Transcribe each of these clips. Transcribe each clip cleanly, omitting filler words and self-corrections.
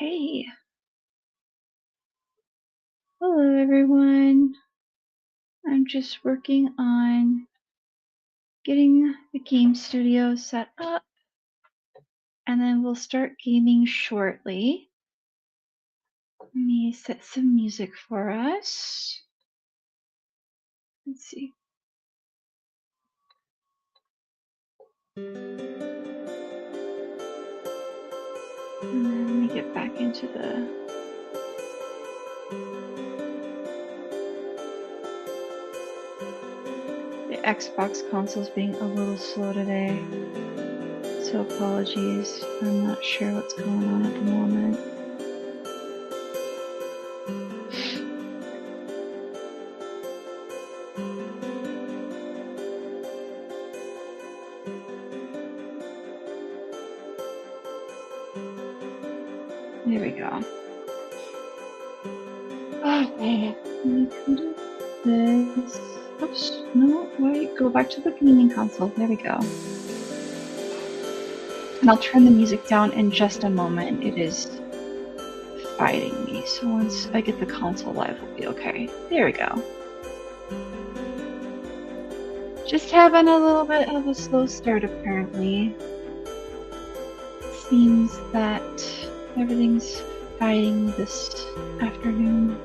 Okay. Hello, everyone. I'm just working on getting the game studio set up, and then we'll start gaming shortly. Let me set some music for us. Let's see. And then let me get back into the Xbox console's being a little slow today. So apologies. I'm not sure what's going on at the moment. There we go. Okay. Let me come to this. Oops. No, wait. Go back to the gaming console. There we go. And I'll turn the music down in just a moment. It is fighting me, so once I get the console live, we'll be okay. There we go. Just having a little bit of a slow start, apparently. Seems that everything's fighting this afternoon.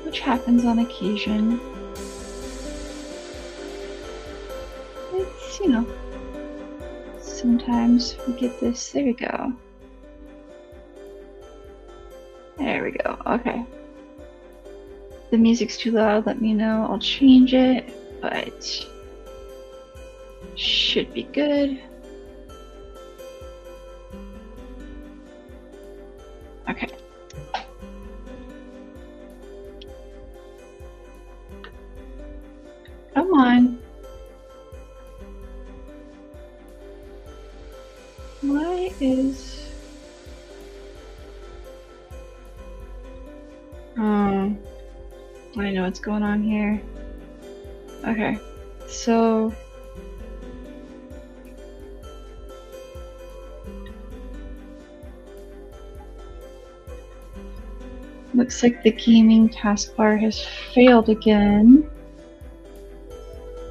Which happens on occasion. It's, you know, sometimes we get this. There we go. There we go. Okay. The music's too loud, let me know. I'll change it, but should be good. Okay. Come on. Why is... I know what's going on here. Okay, so... Looks like the gaming taskbar has failed again.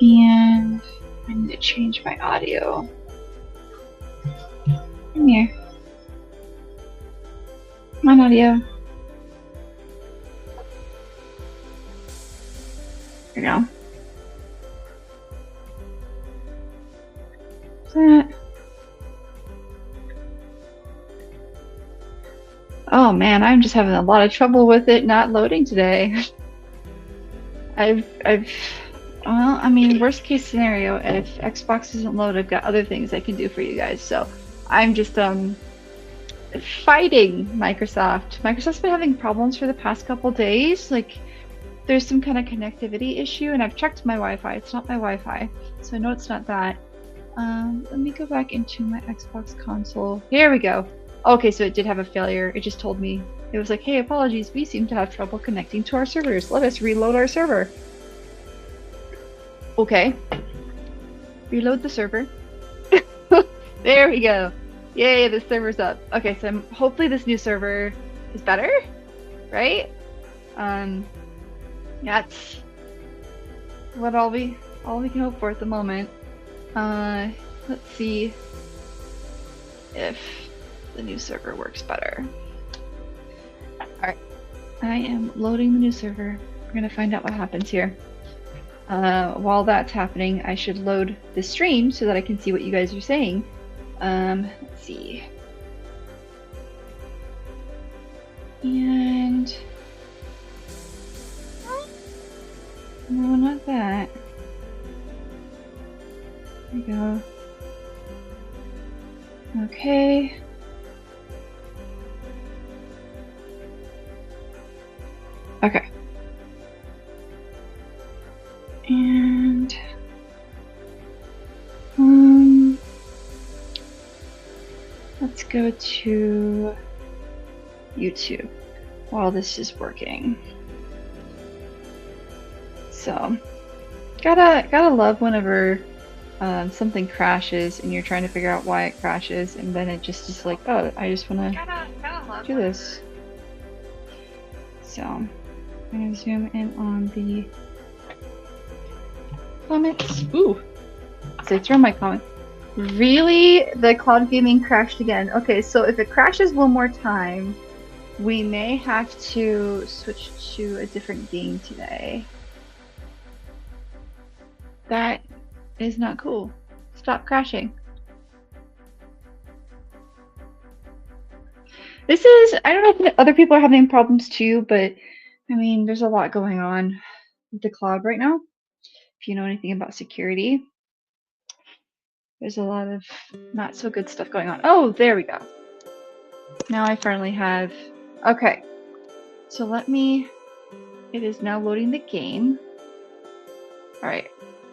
And I need to change my audio. Come here. Come on, audio. There we go. That. Oh man, I'm just having a lot of trouble with it not loading today. Well, I mean, worst case scenario, if Xbox isn't loaded, I've got other things I can do for you guys. So I'm just fighting Microsoft. Microsoft's been having problems for the past couple days. Like, there's some kind of connectivity issue, and I've checked my Wi-Fi. It's not my Wi-Fi, so I know it's not that. Let me go back into my Xbox console. Here we go. Okay, so it did have a failure. It just told me. It was like, hey, apologies, we seem to have trouble connecting to our servers. Let us reload our server. Okay. Reload the server. There we go. Yay, the server's up. Okay, so hopefully this new server is better, right? That's what all we can hope for at the moment. Let's see if the new server works better. Alright, I am loading the new server. We're gonna find out what happens here. While that's happening, I should load the stream so that I can see what you guys are saying. Let's see. And... no, not that. There we go. Okay. Okay. And let's go to YouTube while this is working. So, gotta love whenever something crashes and you're trying to figure out why it crashes, and then it just is like, oh, I just want to do this. So I'm going to zoom in on the comments. Ooh, so I throw my comment. Really? The cloud gaming crashed again. Okay, so if it crashes one more time, we may have to switch to a different game today. That is not cool. Stop crashing. This is, I don't know if other people are having problems too, but I mean, there's a lot going on with the cloud right now. If you know anything about security, there's a lot of not so good stuff going on. Oh, there we go. Now I finally have, okay. So let me, it is now loading the game. All right,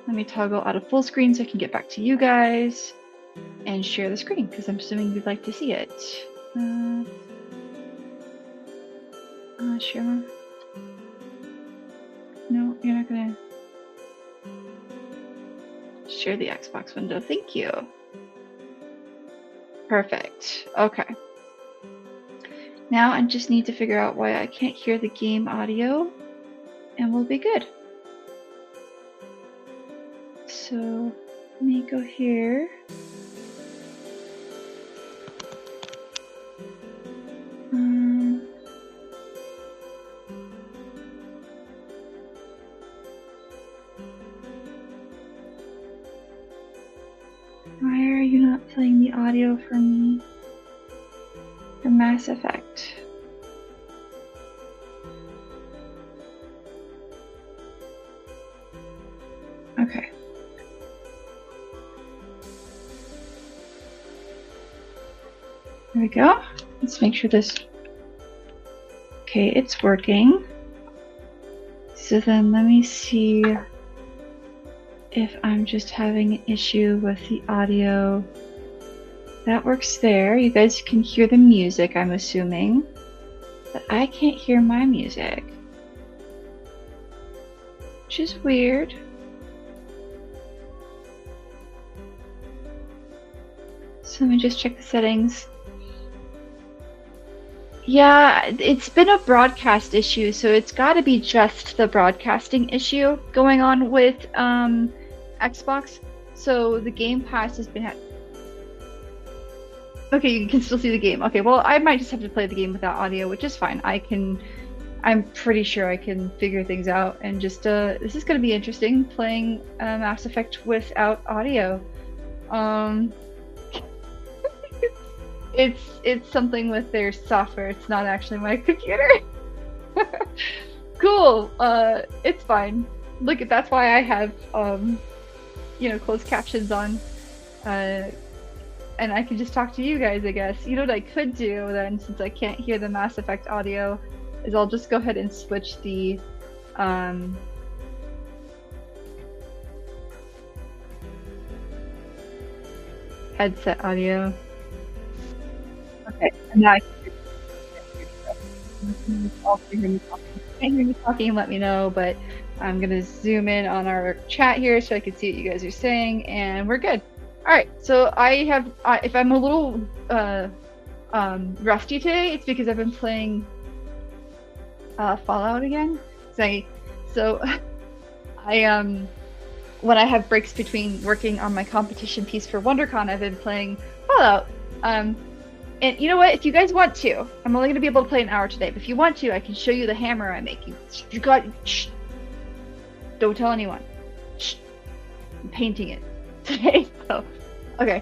let me toggle out of full screen so I can get back to you guys and share the screen because I'm assuming you'd like to see it. Share. No, you're not gonna share the Xbox window. Thank you. Perfect. Okay. Now I just need to figure out why I can't hear the game audio, and we'll be good. So let me go here. Why are you not playing the audio for me? For Mass Effect. Okay. There we go. Let's make sure this... Okay, it's working. So then let me see if I'm just having an issue with the audio. That works there. You guys can hear the music, I'm assuming. But I can't hear my music. Which is weird. So let me just check the settings. Yeah, it's been a broadcast issue, so it's got to be just the broadcasting issue going on with Xbox. So the Game Pass has been... Okay, you can still see the game. Okay, well, I might just have to play the game without audio, which is fine. I'm pretty sure I can figure things out. And just, this is going to be interesting, playing Mass Effect without audio. It's something with their software. It's not actually my computer. Cool. It's fine. Look, that's why I have, you know, closed captions on, and I can just talk to you guys, I guess. You know what I could do then, since I can't hear the Mass Effect audio, is I'll just go ahead and switch the, headset audio. Okay, and now I can also hear me talking. If you can't hear me talking, let me know, but I'm gonna zoom in on our chat here so I can see what you guys are saying, and we're good. Alright, so I have, if I'm a little rusty today, it's because I've been playing Fallout again. So when I have breaks between working on my competition piece for WonderCon, I've been playing Fallout. And you know what? If you guys want to, I'm only going to be able to play an hour today, but if you want to, I can show you the hammer I make. You got... Shh. Don't tell anyone. Shh. I'm painting it today, so... Okay.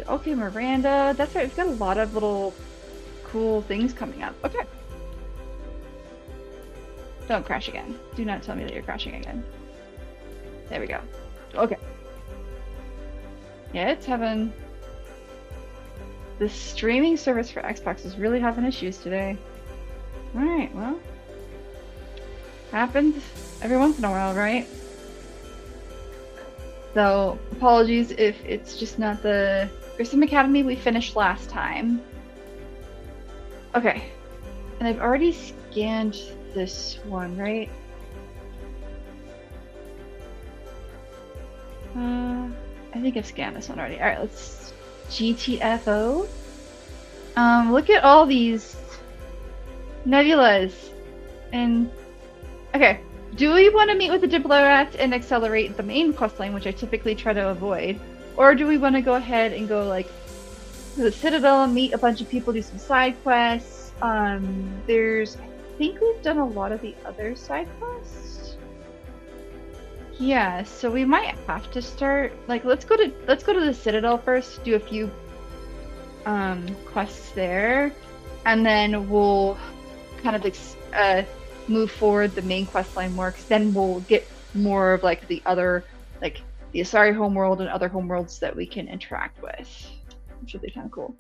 Okay, Miranda. That's right. We've got a lot of little cool things coming up. Okay. Don't crash again. Do not tell me that you're crashing again. There we go. Okay. Yeah, it's having... The streaming service for Xbox is really having issues today. Alright, well... Happens every once in a while, right? So, apologies if it's just not the Grissom Academy we finished last time. Okay. And I've already scanned this one, right? I think I've scanned this one already. All right, let's GTFO. Look at all these nebulas. And okay, do we want to meet with the Diplomat and accelerate the main quest line, which I typically try to avoid, or do we want to go ahead and go like to the Citadel, meet a bunch of people, do some side quests? I think we've done a lot of the other side quests. Yeah, so we might have to start like let's go to the Citadel first, do a few quests there, and then we'll kind of move forward the main quest line more, because then we'll get more of like the other, like the Asari homeworld and other homeworlds that we can interact with, which would be kind of cool.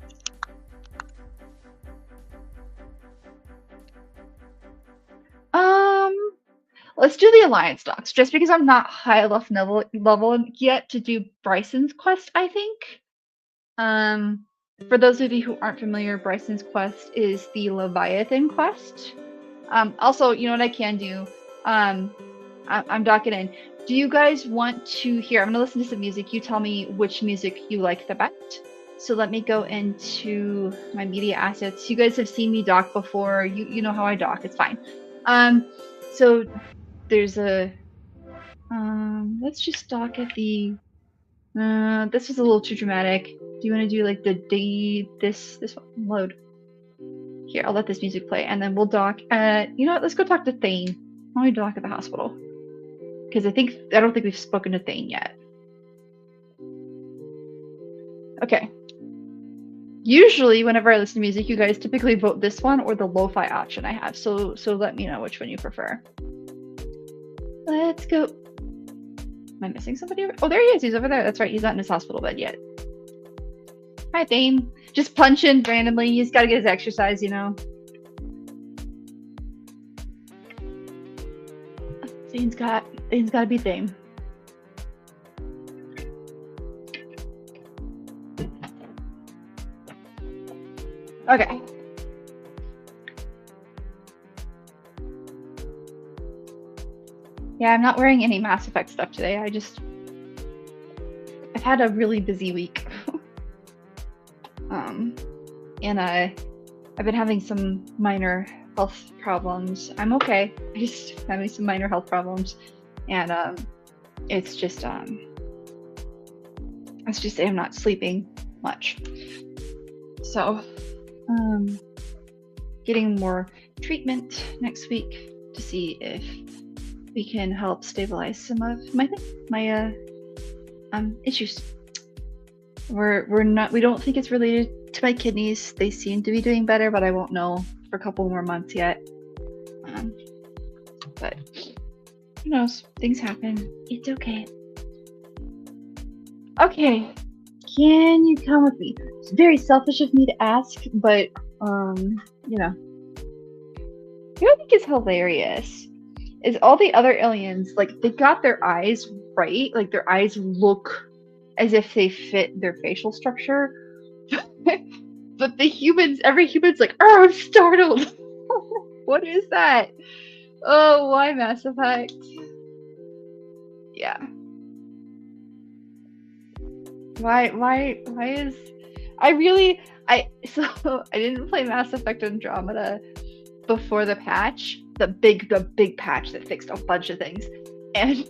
Let's do the Alliance docs, just because I'm not high enough level yet to do Bryson's quest, I think. For those of you who aren't familiar, Bryson's quest is the Leviathan quest. Also, you know what I can do? I'm docking in. Do you guys want to hear? I'm gonna listen to some music. You tell me which music you like the best. So let me go into my media assets. You guys have seen me dock before. You know how I dock. It's fine. So there's a let's just dock at the this was a little too dramatic. Do you want to do like this one? Load. Here, I'll let this music play, and then we'll dock. You know what? Let's go talk to Thane. Why don't we dock at the hospital? Because I don't think we've spoken to Thane yet. Okay. Usually, whenever I listen to music, you guys typically vote this one or the lo-fi option I have. So let me know which one you prefer. Let's go. Am I missing somebody? Oh, there he is. He's over there. That's right. He's not in his hospital bed yet. Hi, Thane. Just punching randomly. He's got to get his exercise, you know. Thane's got to be Thane. Okay. Yeah, I'm not wearing any Mass Effect stuff today. I've had a really busy week. And I've been having some minor health problems. I'm okay. I just having some minor health problems, and it's just let's just say I'm not sleeping much. So getting more treatment next week to see if we can help stabilize some of my issues. We don't think it's related to my kidneys. They seem to be doing better, but I won't know for a couple more months yet. But who knows? Things happen. It's okay. Okay, can you come with me? It's very selfish of me to ask, but you know. What I think is hilarious is all the other aliens, like, they got their eyes right. Like, their eyes look as if they fit their facial structure. But the humans, every human's like, oh, I'm startled. What is that? Oh, why Mass Effect? Yeah. Why is... So I didn't play Mass Effect Andromeda before the patch, the big patch that fixed a bunch of things, and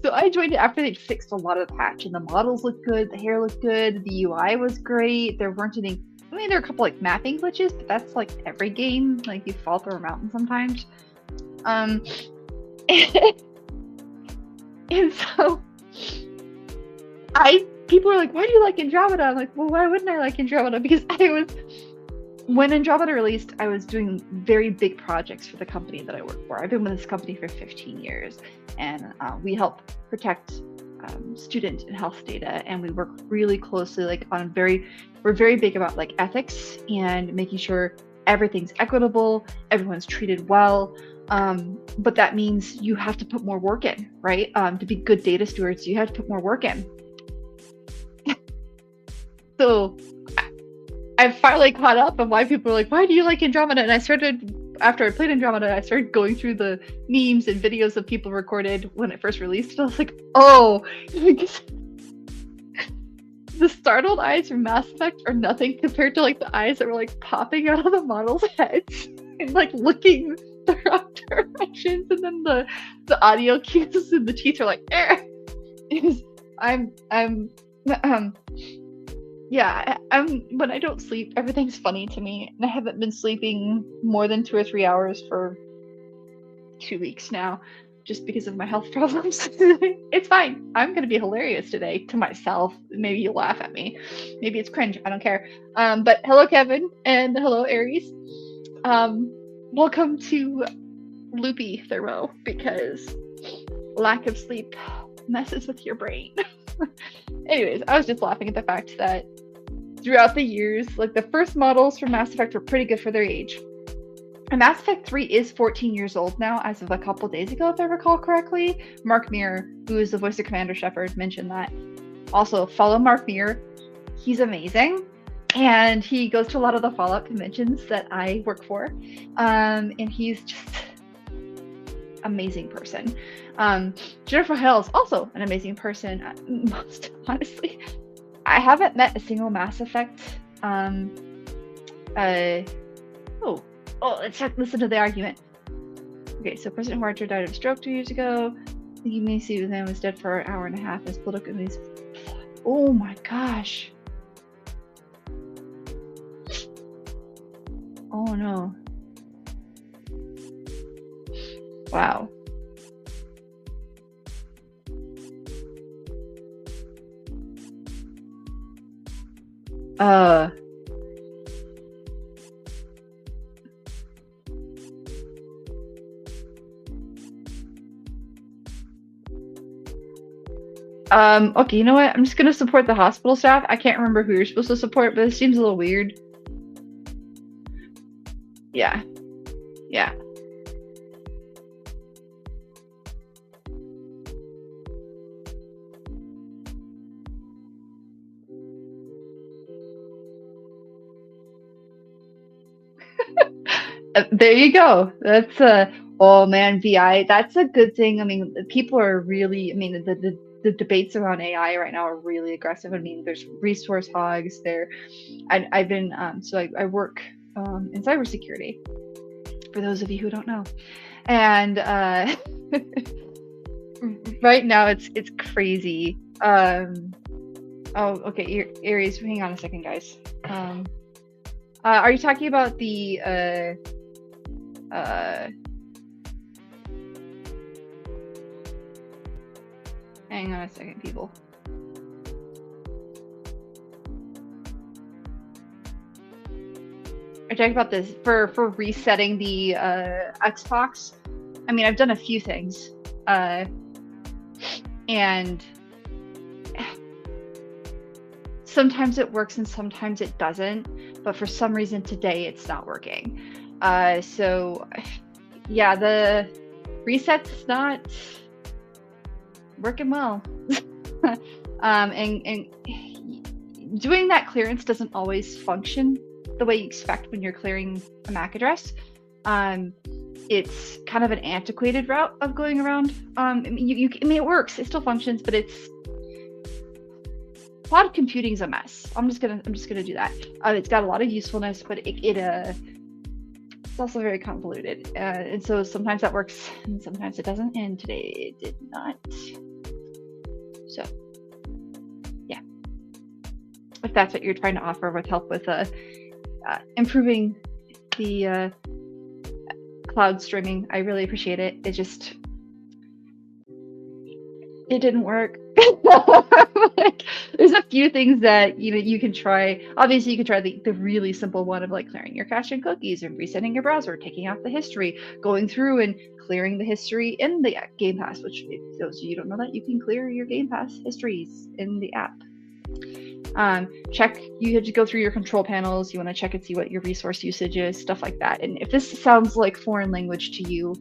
so I joined it after they fixed a lot of the patch, and the models looked good, the hair looked good, the UI was great. There weren't any, I mean, there are a couple like mapping glitches, but that's like every game, like you fall through a mountain sometimes. And so people are like, why do you like Andromeda? I'm like, well, why wouldn't I like Andromeda? Because when Andromeda released, I was doing very big projects for the company that I work for. I've been with this company for 15 years, and we help protect student and health data, and we work really closely, like we're very big about like ethics and making sure everything's equitable, everyone's treated well. But that means you have to put more work in, right? To be good data stewards, you have to put more work in. So I finally caught up on why people are like, why do you like Andromeda? And I started after I played Andromeda, I started going through the memes and videos of people recorded when it first released, and I was like, oh, the startled eyes from Mass Effect are nothing compared to like the eyes that were like popping out of the models' heads and like looking the wrong directions, and then the audio cues and the teeth are like, yeah, when I don't sleep, everything's funny to me, and I haven't been sleeping more than 2 or 3 hours for 2 weeks now, just because of my health problems. It's fine. I'm gonna be hilarious today to myself. Maybe you'll laugh at me. Maybe it's cringe. I don't care. But hello, Kevin, and hello, Aries. Welcome to Loopy Thermo, because lack of sleep messes with your brain. Anyways, I was just laughing at the fact that throughout the years, like the first models for Mass Effect were pretty good for their age. And Mass Effect 3 is 14 years old now, as of a couple days ago, if I recall correctly. Mark Muir, who is the voice of Commander Shepard, mentioned that. Also, follow Mark Muir. He's amazing. And he goes to a lot of the Fallout conventions that I work for. And he's just amazing person. Jennifer Hale is also an amazing person. Most honestly, I haven't met a single Mass Effect. Let's listen to the argument. Okay, so President Harcher died of a stroke 2 years ago. The UMC with him was dead for an hour and a half as political news. Oh my gosh. Oh no. Wow. Okay, you know what? I'm just gonna support the hospital staff. I can't remember who you're supposed to support, but it seems a little weird. Yeah. Yeah. There you go. That's oh man, VI. That's a good thing. I mean, people are really. I mean, the debates around AI right now are really aggressive. I mean, there's resource hogs. I've been so I work in cybersecurity. For those of you who don't know, and right now it's crazy. Oh, okay, Aries. Hang on a second, guys. Are you talking about the hang on a second, people. Are you talking about this for resetting the Xbox? I mean, I've done a few things, and sometimes it works and sometimes it doesn't. But for some reason today it's not working. So yeah, the reset's not working well. And doing that clearance doesn't always function the way you expect when you're clearing a MAC address. It's kind of an antiquated route of going around. I mean, it works, it still functions, but it's cloud computing's a mess. I'm just gonna do that. It's got a lot of usefulness, but it's also very convoluted, and so sometimes that works and sometimes it doesn't. And today it did not. So, yeah, if that's what you're trying to offer with help with improving the cloud streaming, I really appreciate it. It didn't work. Like, there's a few things that you can try. Obviously, you can try the really simple one of like clearing your cache and cookies and resetting your browser, taking out the history, going through and clearing the history in the Game Pass. Which, those of you who don't know that, you can clear your Game Pass histories in the app. You have to go through your control panels. You want to check and see what your resource usage is, stuff like that. And if this sounds like foreign language to you,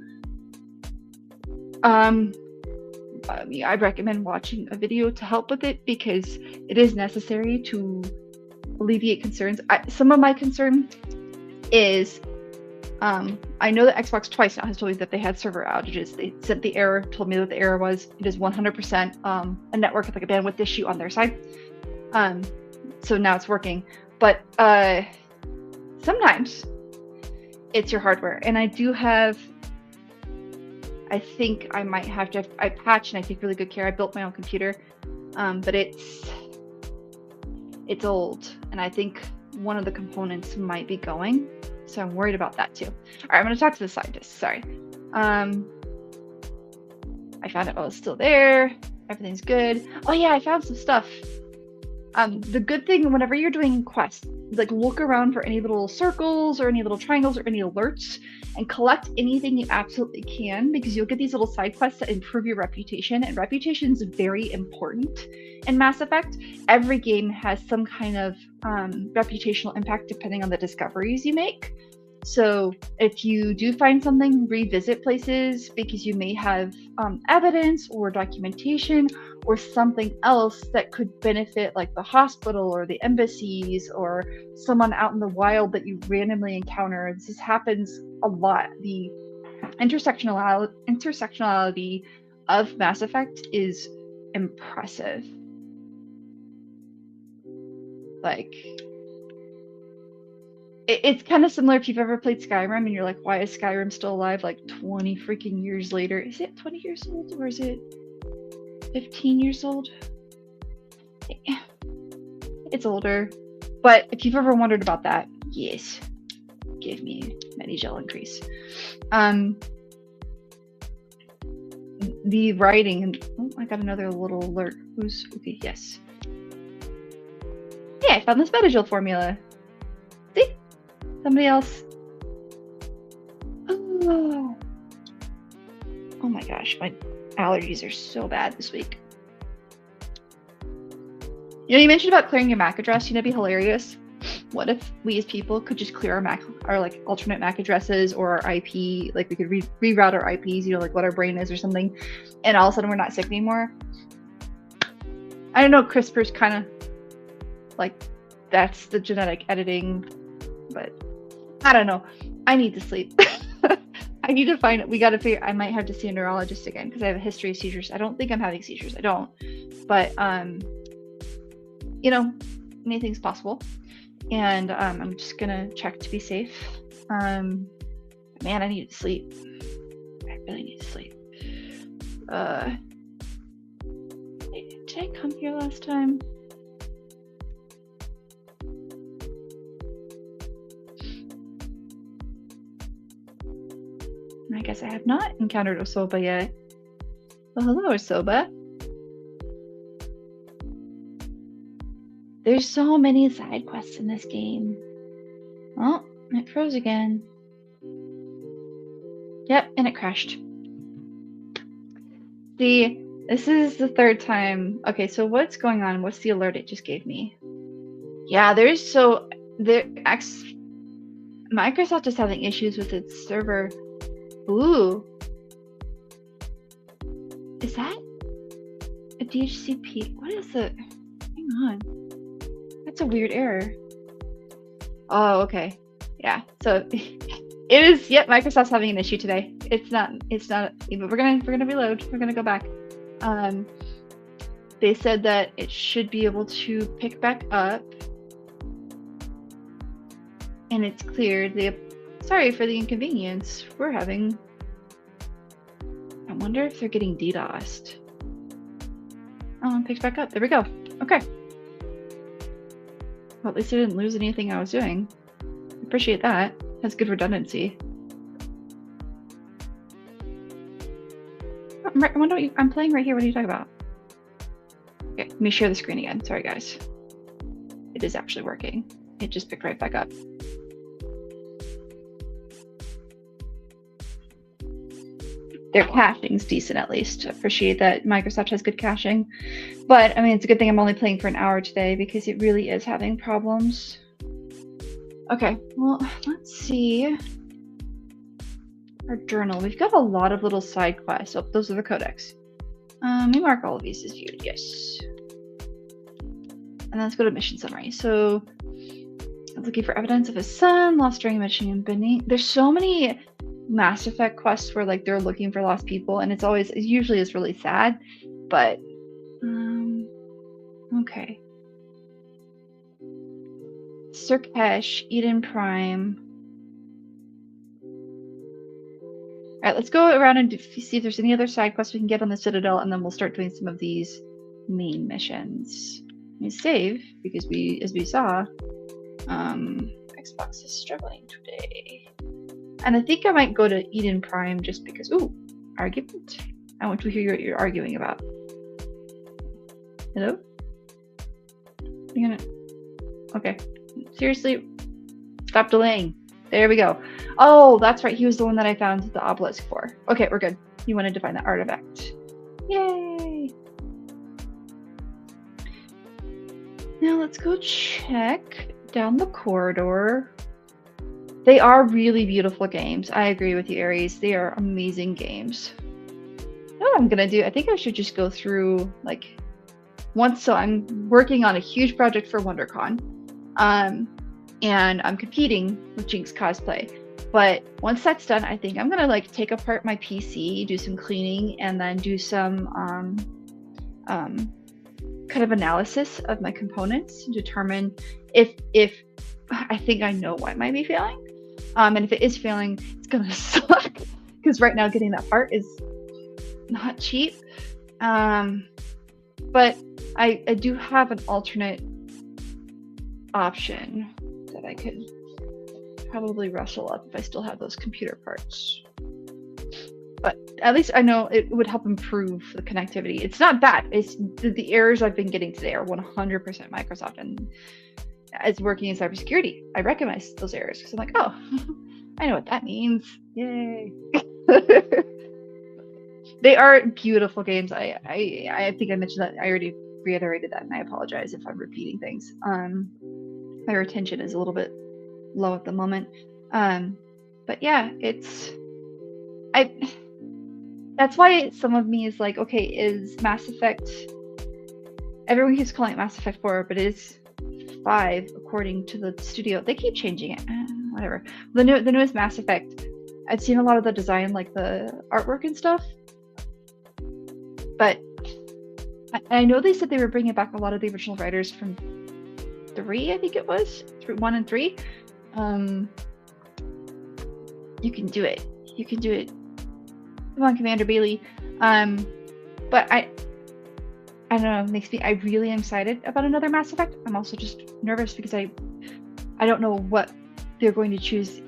I'd recommend watching a video to help with it, because it is necessary to alleviate concerns. Some of my concern is I know that Xbox twice now has told me that they had server outages. They sent the error, told me what the error was. It is 100% a network, like a bandwidth issue on their side. So now it's working. But sometimes it's your hardware. And I do have, I think I might have to, I patch and I take really good care. I built my own computer, but it's old. And I think one of the components might be going. So I'm worried about that too. All right, I'm going to talk to the scientist. Sorry. I found it. Oh, it's still there. Everything's good. Oh yeah, I found some stuff. The good thing, whenever you're doing quests, like look around for any little circles or any little triangles or any alerts and collect anything you absolutely can, because you'll get these little side quests that improve your reputation, and reputation is very important in Mass Effect. Every game has some kind of reputational impact depending on the discoveries you make. So if you do find something, revisit places, because you may have evidence or documentation or something else that could benefit, like the hospital or the embassies or someone out in the wild that you randomly encounter. This happens a lot. The intersectionality of Mass Effect is impressive. Like, it's kind of similar if you've ever played Skyrim and you're like, why is Skyrim still alive like 20 freaking years later? Is it 20 years old or is it 15 years old? It's older. But if you've ever wondered about that, yes, give me many gel increase. The writing, and oh, I got another little alert. Who's okay? Yes. Yeah, I found this Metagel formula. See? Somebody else. Oh my gosh, my allergies are so bad this week. You know, you mentioned about clearing your MAC address. You know, it'd be hilarious. What if we as people could just clear our like alternate MAC addresses or our IP, like we could reroute our IPs, you know, like what our brain is or something, and all of a sudden we're not sick anymore. I don't know, CRISPR's kind of like, that's the genetic editing, but I don't know. I need to sleep. I need to find it. We got to figure, I might have to see a neurologist again because I have a history of seizures. I don't think I'm having seizures. I don't. But, you know, anything's possible. And I'm just going to check to be safe. Man, I need to sleep. I really need to sleep. Did I come here last time? I guess I have not encountered Osoba yet. Well, hello, Osoba. There's so many side quests in this game. Oh, it froze again. Yep, and it crashed. See, this is the third time. Okay, so what's going on? What's the alert it just gave me? Yeah, Microsoft is having issues with its server. Ooh. Is that a DHCP? What is it? Hang on. That's a weird error. Oh, okay. Yeah. So it is, yep, Microsoft's having an issue today. It's not, but we're gonna reload. We're gonna go back. They said that it should be able to pick back up. And it's cleared. Sorry for the inconvenience. We're having. I wonder if they're getting DDoSed. Oh, it picks back up. There we go. Okay. Well, at least I didn't lose anything I was doing. Appreciate that. That's good redundancy. I wonder what I'm playing right here. What are you talking about? Okay, let me share the screen again. Sorry, guys. It is actually working. It just picked right back up. Their caching's decent, at least. Appreciate that Microsoft has good caching. But, I mean, it's a good thing I'm only playing for an hour today because it really is having problems. Okay, well, let's see. Our journal. We've got a lot of little side quests. Oh, those are the codex. Let me mark all of these as viewed. Yes. And let's go to mission summary. So, Looking for evidence of his son, lost during a mission in Benin. There's so many Mass Effect quests where like they're looking for lost people, and it usually is really sad, but okay. Sirkesh, Eden Prime. Alright, let's go around and see if there's any other side quests we can get on the Citadel, and then we'll start doing some of these main missions. Let me save, because as we saw, Xbox is struggling today. And I think I might go to Eden Prime just because, ooh, argument. I want to hear what you're arguing about. Hello? You're gonna... Okay. Seriously? Stop delaying. There we go. Oh, that's right. He was the one that I found the obelisk for. Okay, we're good. He wanted to find the artifact. Yay! Now let's go check down the corridor. They are really beautiful games. I agree with you, Aries. They are amazing games. You know what I'm gonna do? I think I should just go through like once. So I'm working on a huge project for WonderCon. And I'm competing with Jinx cosplay. But once that's done, I think I'm gonna like take apart my PC, do some cleaning, and then do some kind of analysis of my components to determine if I think I know what might be failing. And if it is failing, it's gonna suck because right now getting that part is not cheap. But I do have an alternate option that I could probably rustle up if I still have those computer parts. But at least I know it would help improve the connectivity. It's not bad. It's the errors I've been getting today are 100% Microsoft, and as working in cybersecurity, I recognize those errors because I'm like, oh, I know what that means. Yay! They are beautiful games. I think I mentioned that. I already reiterated that, and I apologize if I'm repeating things. My retention is a little bit low at the moment. But yeah, that's why some of me is like, okay, is Mass Effect, everyone keeps calling it Mass Effect 4, but it is 5 according to the studio. They keep changing it. Whatever. The newest Mass Effect, I've seen a lot of the design, like the artwork and stuff. But I know they said they were bringing back a lot of the original writers from 3, I think it was, 1 and 3. You can do it. You can do it. Come on, Commander Bailey. But I don't know, it makes me, I really am excited about another Mass Effect. I'm also just nervous because I don't know what they're going to choose.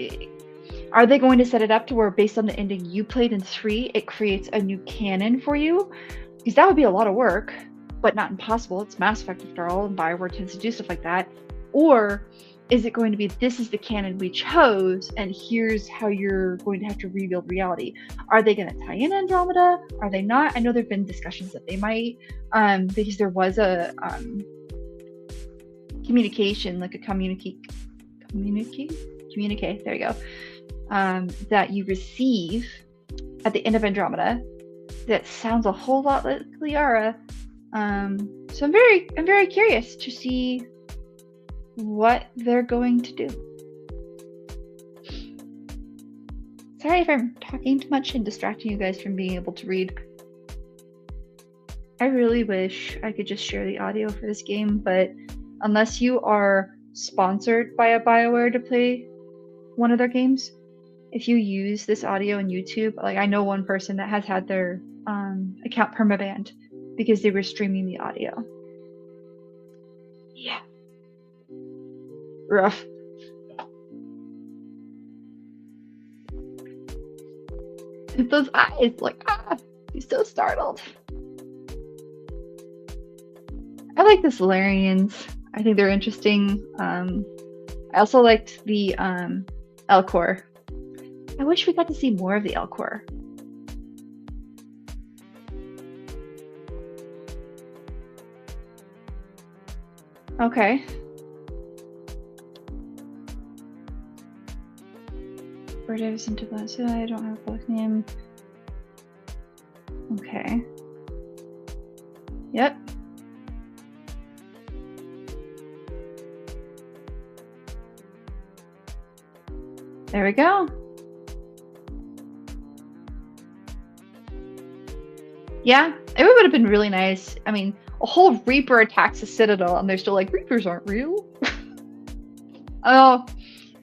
Are they going to set it up to where based on the ending you played in 3, it creates a new canon for you? Because that would be a lot of work, but not impossible. It's Mass Effect after all, and BioWare tends to do stuff like that. Or is it going to be, this is the canon we chose, and here's how you're going to have to rebuild reality? Are they going to tie in Andromeda? Are they not? I know there have been discussions that they might, because there was a communication, like a communique, there you go, that you receive at the end of Andromeda that sounds a whole lot like Liara. So I'm very curious to see what they're going to do. Sorry if I'm talking too much and distracting you guys from being able to read. I really wish I could just share the audio for this game, but unless you are sponsored by a BioWare to play one of their games, if you use this audio on YouTube, like I know one person that has had their account permabanned because they were streaming the audio. Yeah. Rough. Those eyes, like, he's so startled. I like the Solarians. I think they're interesting. I also liked the Elcor. I wish we got to see more of the Elcor. Okay. Davis into that, so I don't have a public name. Okay. Yep. There we go. Yeah, it would have been really nice. I mean, a whole Reaper attacks the Citadel, and they're still like, Reapers aren't real. Oh,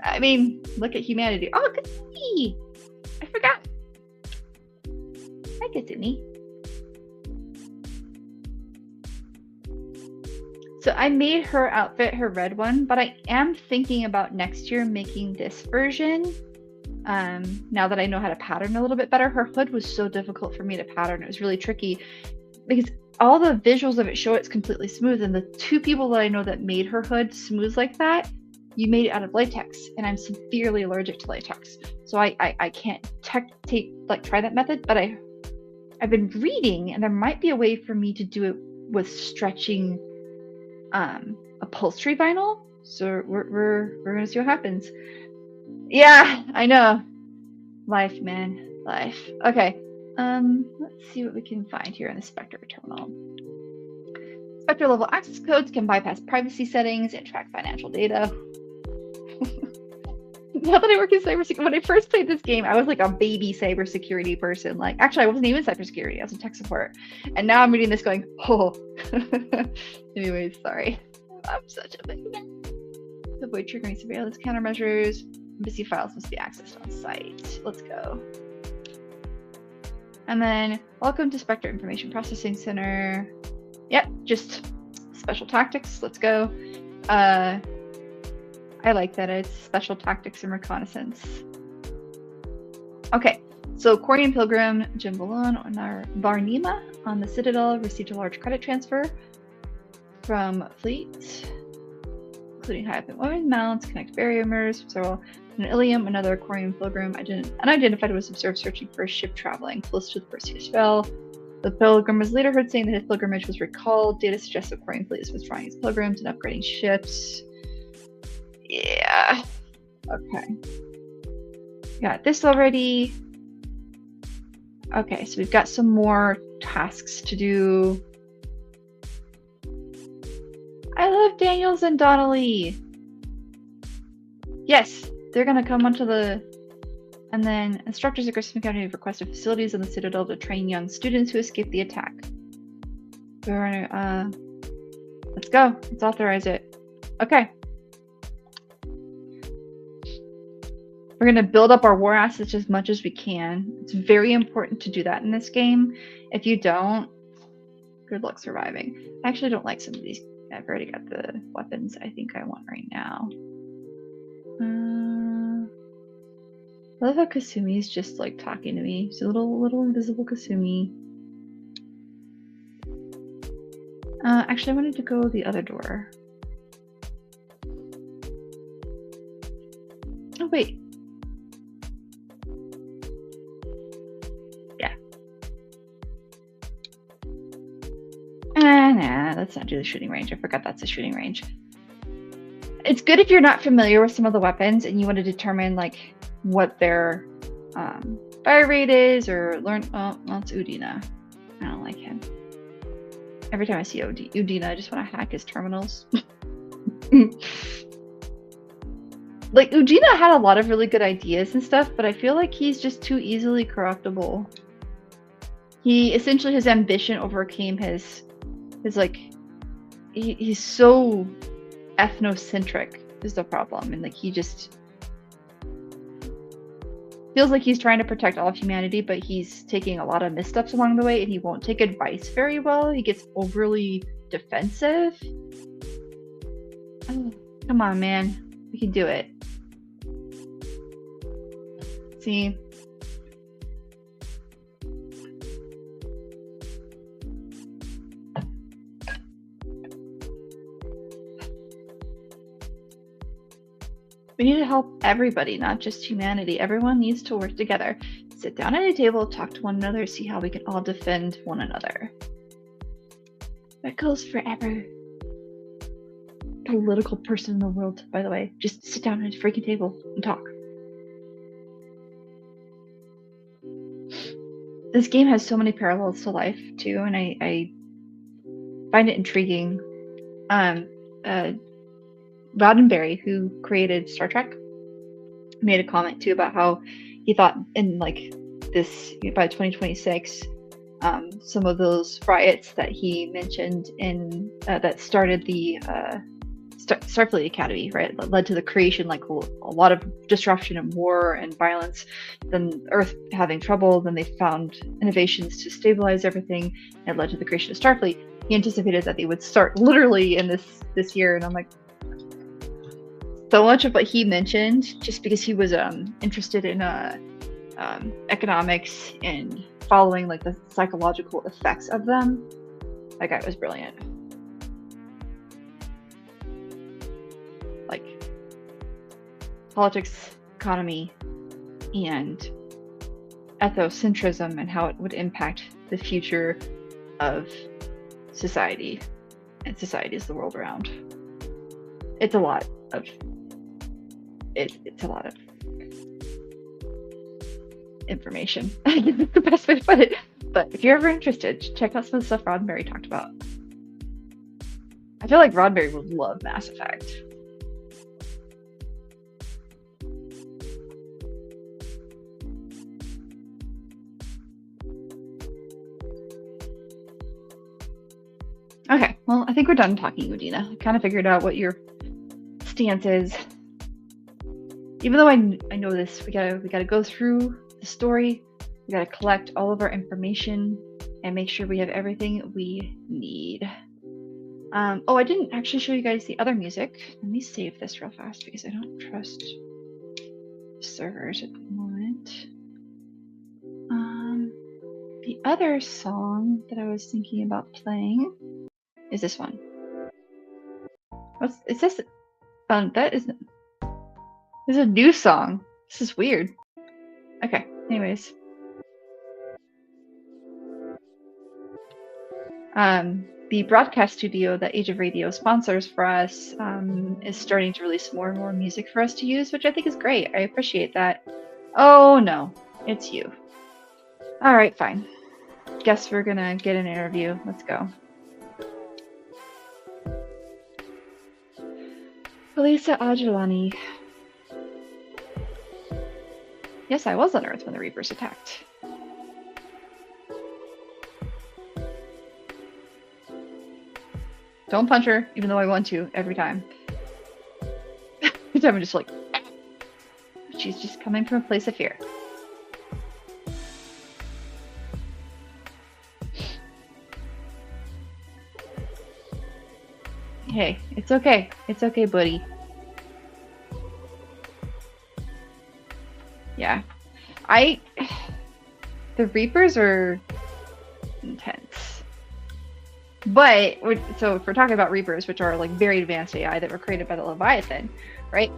I mean, look at humanity. Oh, Kasumi! I forgot. Hi, Kasumi. So I made her outfit, her red one, but I am thinking about next year making this version. Now that I know how to pattern a little bit better. Her hood was so difficult for me to pattern. It was really tricky because all the visuals of it show it's completely smooth, and the two people that I know that made her hood smooth like that, you made it out of latex, and I'm severely allergic to latex, so I can't try that method. But I've been reading, and there might be a way for me to do it with stretching upholstery vinyl. So we're gonna see what happens. Yeah, I know. Life, man, life. Okay. Let's see what we can find here in the Spectre terminal. Spectre level access codes can bypass privacy settings and track financial data. Now that I work in cybersecurity, when I first played this game, I was like a baby cybersecurity person. Like, actually, I wasn't even cybersecurity. I was in tech support. And now I'm reading this going, oh. Anyways, sorry. I'm such a baby. Avoid triggering surveillance countermeasures. Embassy files must be accessed on site. Let's go. And then, welcome to Spectre Information Processing Center. Yep, just special tactics. Let's go. I like that it's special tactics and reconnaissance. Okay, so Quarian Pilgrim, Jim Balone, Varnima on the Citadel received a large credit transfer from Fleet, including high-up women's mounts, connect barrier mirrors, several. In Ilium, another Quarian Pilgrim unidentified was observed searching for a ship traveling close to the Perseus spell. The pilgrim was later heard saying that his pilgrimage was recalled. Data suggests the Quarian fleet is withdrawing its pilgrims and upgrading ships. Yeah. Okay. Got this already. Okay, so we've got some more tasks to do. I love Daniels and Donnelly. Yes, they're gonna come onto the. And then instructors at Grissom County have requested facilities in the Citadel to train young students who escaped the attack. We're gonna, let's go. Let's authorize it. Okay. We're going to build up our war assets as much as we can. It's very important to do that in this game. If you don't, good luck surviving. I actually don't like some of these. I've already got the weapons I think I want right now. I love how Kasumi's just like talking to me. She's a little invisible Kasumi. Actually, I wanted to go the other door. Oh, wait. Nah, let's not do the shooting range. I forgot that's the shooting range. It's good if you're not familiar with some of the weapons and you want to determine like what their fire rate is or learn. Oh, well, it's Udina. I don't like him. Every time I see Udina, I just want to hack his terminals. Like, Udina had a lot of really good ideas and stuff, but I feel like he's just too easily corruptible. He essentially, his ambition overcame his like, he's so ethnocentric is the problem, and like he just feels like he's trying to protect all of humanity, but he's taking a lot of missteps along the way, and he won't take advice very well. He gets overly defensive. Oh, come on, man, we can do it. See. We need to help everybody, not just humanity. Everyone needs to work together. Sit down at a table, talk to one another, see how we can all defend one another. That goes for every political person in the world, by the way. Just sit down at a freaking table and talk. This game has so many parallels to life, too, and I find it intriguing. Roddenberry, who created Star Trek, made a comment too about how he thought in like this by 2026, some of those riots that he mentioned in that started the Starfleet Academy, right, that led to the creation like a lot of disruption and war and violence. Then Earth having trouble, then they found innovations to stabilize everything, and it led to the creation of Starfleet. He anticipated that they would start literally in this year, and I'm like, so much of what he mentioned, just because he was interested in economics and following like the psychological effects of them. That guy was brilliant. Like politics, economy, and ethnocentrism, and how it would impact the future of society, and society is the world around. It's a lot of it's a lot of information. I guess that's the best way to put it. But if you're ever interested, check out some of the stuff Roddenberry talked about. I feel like Roddenberry would love Mass Effect. Okay, well, I think we're done talking, Udina. I kind of figured out what your stance is. Even though I know this, we gotta go through the story. We gotta collect all of our information and make sure we have everything we need. Oh, I didn't actually show you guys the other music. Let me save this real fast because I don't trust servers at the moment. The other song that I was thinking about playing is this one. Is this? That isn't. This is a new song. This is weird. Okay, anyways. The broadcast studio that Age of Radio sponsors for us is starting to release more and more music for us to use, which I think is great. I appreciate that. Oh no, it's you. Alright, fine. Guess we're gonna get an interview. Let's go. Elisa Agelani. Yes, I was on Earth when the Reapers attacked. Don't punch her, even though I want to, every time. Every time I'm just like... She's just coming from a place of fear. Hey, it's okay. It's okay, buddy. Yeah. The Reapers are intense. But, so if we're talking about Reapers, which are like very advanced AI that were created by the Leviathan, right?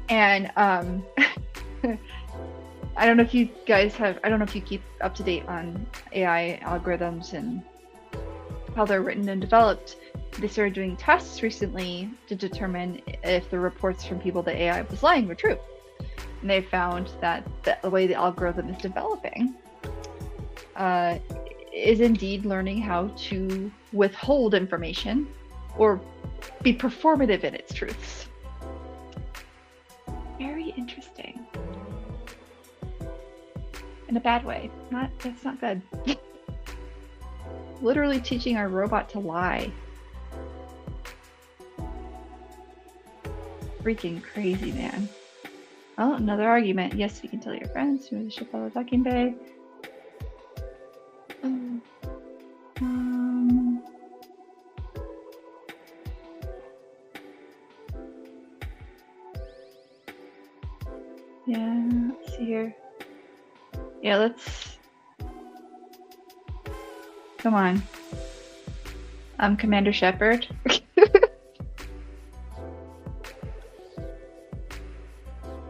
And I don't know if you guys have, I don't know if you keep up to date on AI algorithms and how they're written and developed. They started doing tests recently to determine if the reports from people that AI was lying were true. And they found that the way the algorithm is developing is indeed learning how to withhold information or be performative in its truths. Very interesting. In a bad way. That's not good. Literally teaching our robot to lie. Freaking crazy, man. Oh, another argument. Yes, you can tell your friends. Move the ship out of the docking bay. Yeah, let's see here. Yeah, let's... Come on. I'm Commander Shepard.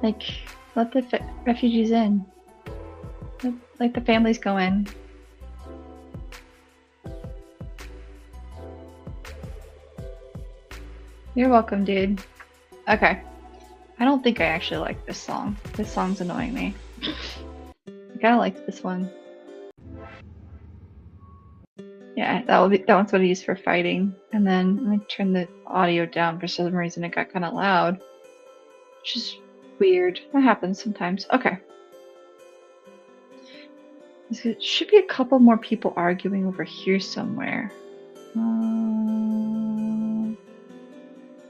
Like, let the refugees in. Let the families go in. You're welcome, dude. Okay. I don't think I actually like this song. This song's annoying me. I kinda like this one. Yeah, that one's what I use for fighting. And then let me turn the audio down. For some reason it got kinda loud. Which is Weird. That happens sometimes. Okay. There should be a couple more people arguing over here somewhere.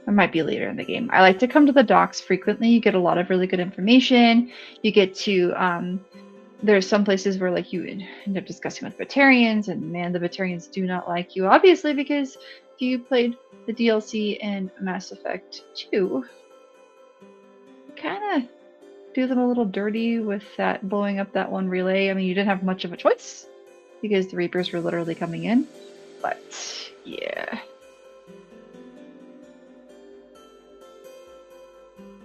It might be later in the game. I like to come to the docks frequently. You get a lot of really good information. You get to there's some places where like you end up discussing with Batarians, and man, the Batarians do not like you, obviously, because if you played the DLC in Mass Effect 2, you kind of do them a little dirty with that blowing up that one relay. I mean, you didn't have much of a choice because the Reapers were literally coming in, but yeah.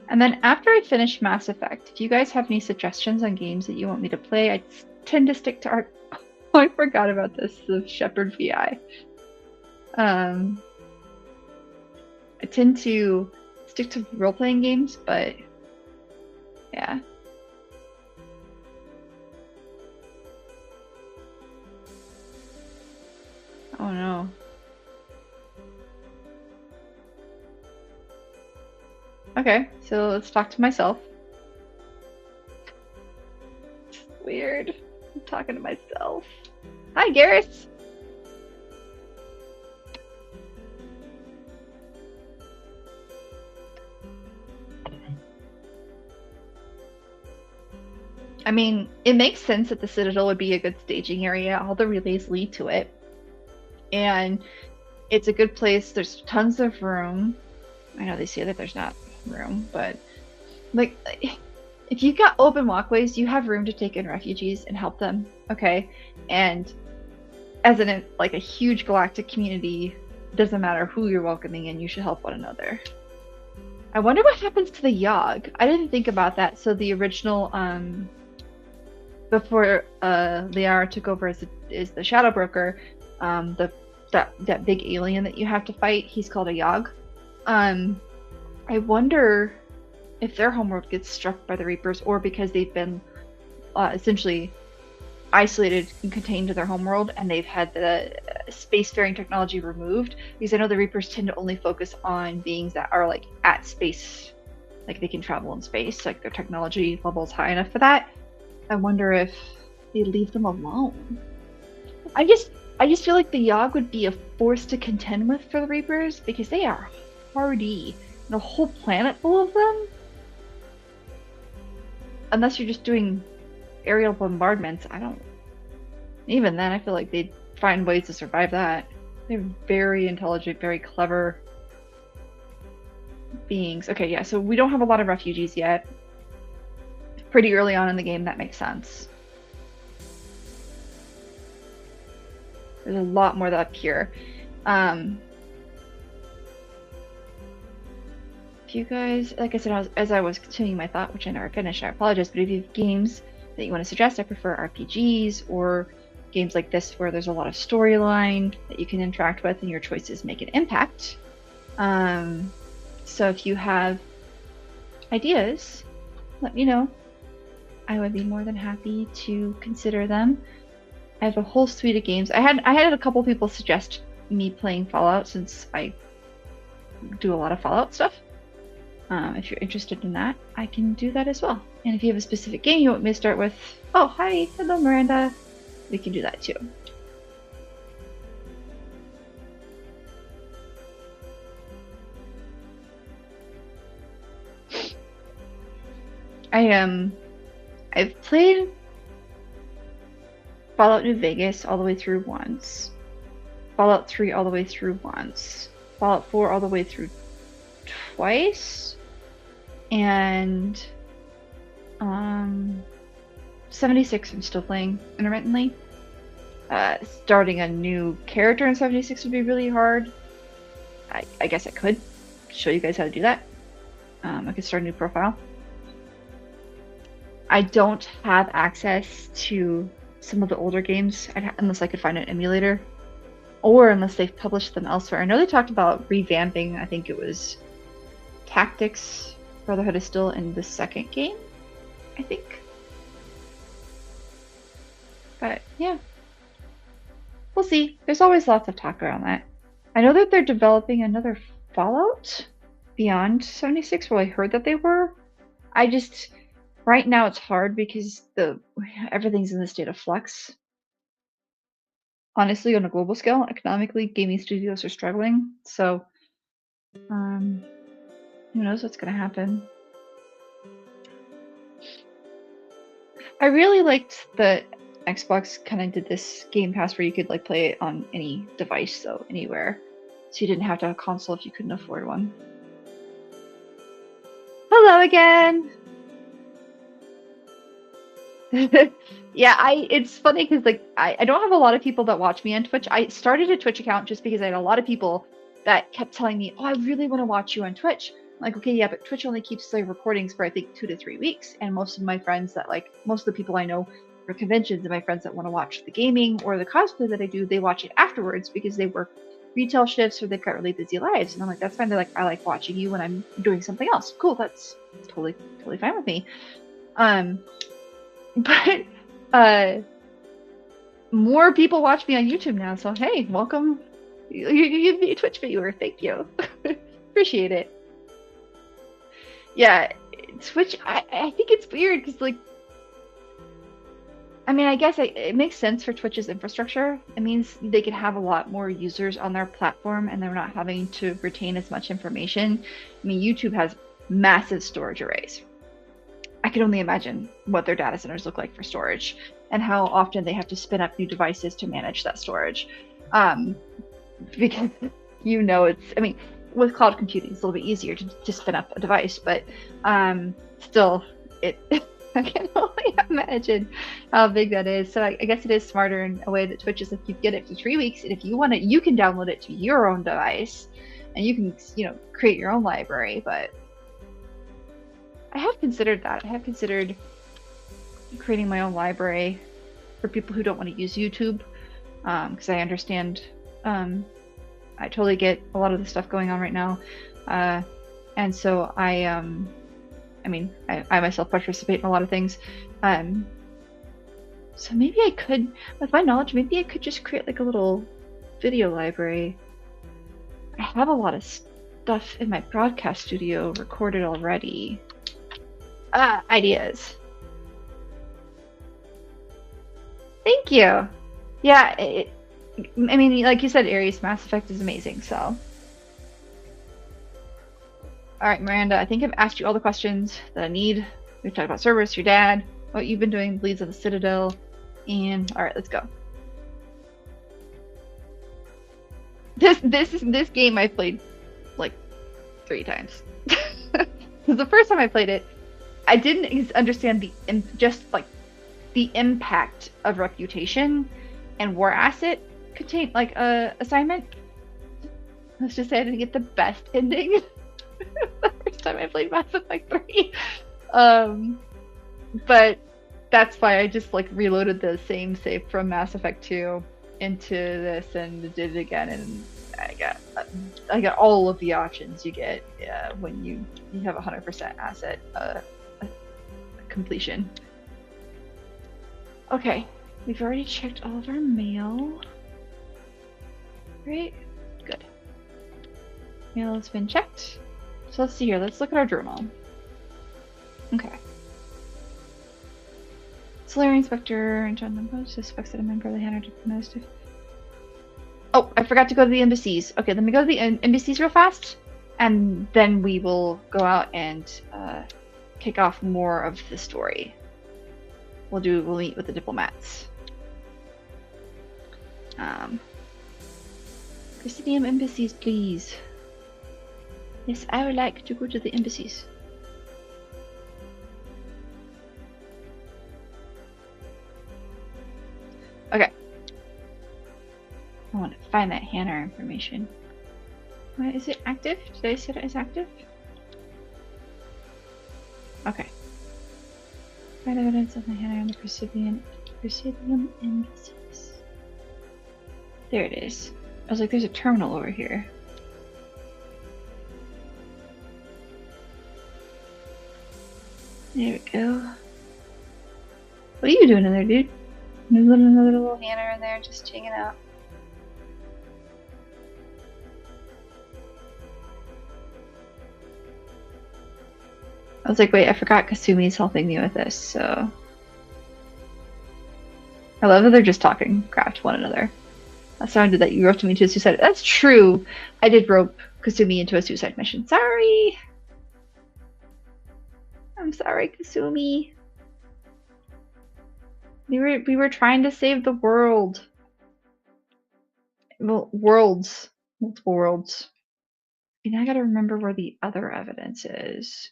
And then after I finish Mass Effect, if you guys have any suggestions on games that you want me to play, I tend to stick to art. Oh, I forgot about this, the Shepherd VI. I tend to stick to role-playing games, but yeah. Oh no. Okay, so let's talk to myself. It's weird. I'm talking to myself. Hi, Garrus! I mean, it makes sense that the Citadel would be a good staging area. All the relays lead to it. And it's a good place. There's tons of room. I know they say that there's not room, but like if you got open walkways, you have room to take in refugees and help them, okay? And as in like a huge galactic community, doesn't matter who you're welcoming in, you should help one another. I wonder what happens to the Yogg. I didn't think about that. So the original before Liara took over as the Shadow Broker, that big alien that you have to fight, he's called a Yogg. I wonder if their homeworld gets struck by the Reapers, or because they've been essentially isolated and contained to their homeworld, and they've had the spacefaring technology removed. Because I know the Reapers tend to only focus on beings that are like at space, like they can travel in space, like their technology level is high enough for that. I wonder if they leave them alone. I just feel like the Yogg would be a force to contend with for the Reapers, because they are hardy. And a whole planet full of them? Unless you're just doing aerial bombardments, I don't... Even then, I feel like they'd find ways to survive that. They're very intelligent, very clever beings. Okay, yeah, so we don't have a lot of refugees yet. Pretty early on in the game, that makes sense. There's a lot more up here. If you guys, like I said, as I was continuing my thought, which I never finished, I apologize, but if you have games that you want to suggest, I prefer RPGs or games like this where there's a lot of storyline that you can interact with and your choices make an impact. So if you have ideas, let me know. I would be more than happy to consider them. I have a whole suite of games. I had a couple people suggest me playing Fallout, since I do a lot of Fallout stuff. If you're interested in that, I can do that as well. And if you have a specific game you want me to start with, oh hi, hello Miranda, we can do that too. I've played Fallout New Vegas all the way through once, Fallout 3 all the way through once, Fallout 4 all the way through twice, and 76 I'm still playing intermittently. Starting a new character in 76 would be really hard. I guess I could show you guys how to do that. I could start a new profile. I don't have access to some of the older games unless I could find an emulator, or unless they've published them elsewhere. I know they talked about revamping, I think it was Tactics Brotherhood is still in the second game, I think. But yeah, we'll see. There's always lots of talk around that. I know that they're developing another Fallout beyond 76. Well, I heard that they were. I just right now it's hard because everything's in the state of flux. Honestly, on a global scale, economically, gaming studios are struggling. So, who knows what's gonna happen? I really liked that Xbox kind of did this Game Pass where you could like play it on any device, so anywhere. So you didn't have to have a console if you couldn't afford one. Hello again. Yeah, it's funny because like I don't have a lot of people that watch me on Twitch. I started a Twitch account just because I had a lot of people that kept telling me, "Oh, I really want to watch you on Twitch." I'm like, okay, yeah, but Twitch only keeps the recordings for I think 2 to 3 weeks, and most of my friends that like most of the people I know for conventions and my friends that want to watch the gaming or the cosplay that I do, they watch it afterwards because they work retail shifts or they've got really busy lives. And I'm like, that's fine. They're like, I like watching you when I'm doing something else. Cool, that's totally fine with me. But more people watch me on YouTube now, so hey, welcome. You'd be a Twitch viewer. Thank you. Appreciate it. Yeah, Twitch. I think it's weird because like, I mean, I guess it makes sense for Twitch's infrastructure. It means they could have a lot more users on their platform, and they're not having to retain as much information. I mean, YouTube has massive storage arrays. I can only imagine what their data centers look like for storage and how often they have to spin up new devices to manage that storage. Because I mean, with cloud computing, it's a little bit easier to spin up a device, but still, I can only imagine how big that is. So I guess it is smarter in a way that Twitch is like you get it for 3 weeks, and if you want it, you can download it to your own device, and you can create your own library. But I have considered that. I have considered creating my own library for people who don't want to use YouTube, because I understand. I totally get a lot of the stuff going on right now, and so I mean, I myself participate in a lot of things. So maybe I could, with my knowledge, maybe I could just create like a little video library. I have a lot of stuff in my broadcast studio recorded already. Ideas. Thank you. Yeah, I mean, like you said, Aries, Mass Effect is amazing, so. Alright, Miranda, I think I've asked you all the questions that I need. We've talked about servers, your dad, what you've been doing, Bleeds of the Citadel, and alright, let's go. This game I played like 3 times. Because the first time I played it, I didn't understand the impact of reputation and war asset contain like assignment. Let's just say I didn't get the best ending the first time I played Mass Effect 3. But that's why I just like reloaded the same save from Mass Effect 2 into this and did it again, and I got all of the options you get when you have 100% asset completion. Okay, we've already checked all of our mail. Right? Good. Mail has been checked. So let's see here. Let's look at our journal. Okay. Solarian Inspector and John Limbo suspects that a member of the Hanna diagnosed. Oh, I forgot to go to the embassies. Okay, let me go to the embassies real fast, and then we will go out and kick off more of the story. We'll meet with the diplomats. Presidium embassies, please. Yes, I would like to go to the embassies. Okay. I want to find that Hanna information. What, is it active? Did I set it as active? Okay. Find evidence of the Hanna and the Presidium embassies. There it is. I was like, there's a terminal over here. There we go. What are you doing in there, dude? Another little Hanna in there, just hanging out. I was like, wait, I forgot Kasumi's helping me with this, so... I love that they're just talking crap to one another. That sounded that you roped me into a suicide. That's true. I did rope Kasumi into a suicide mission. Sorry. I'm sorry, Kasumi. We were trying to save the world. Well, worlds. Multiple worlds. And I gotta remember where the other evidence is.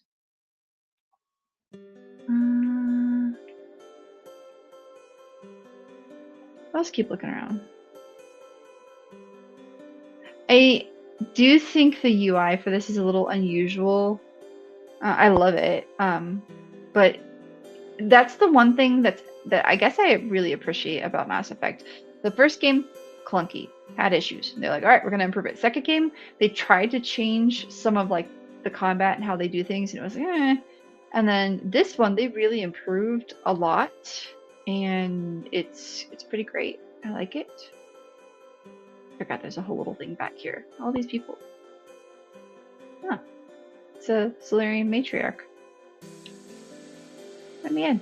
Let's keep looking around. I do think the UI for this is a little unusual. I love it, but that's the one thing that I guess I really appreciate about Mass Effect. The first game, clunky, had issues. They're like, all right, we're gonna improve it. Second game, they tried to change some of like the combat and how they do things, and it was like, eh. And then this one, they really improved a lot, and it's pretty great. I like it. I forgot there's a whole little thing back here. All these people. Huh. It's a Solarian matriarch. Let me in.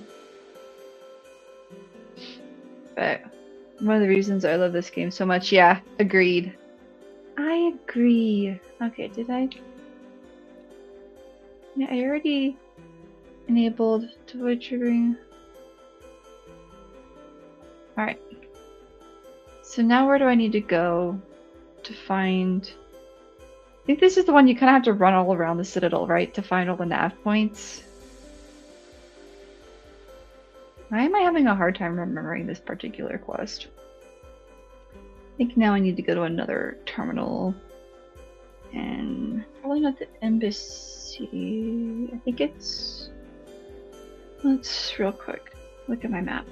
But one of the reasons I love this game so much, yeah, agreed. I agree. Okay, did I? Yeah, I already enabled to avoid triggering. Alright. So now where do I need to go to find... I think this is the one you kind of have to run all around the Citadel, right? To find all the nav points. Why am I having a hard time remembering this particular quest? I think now I need to go to another terminal. And probably not the embassy. I think it's... Let's real quick look at my map.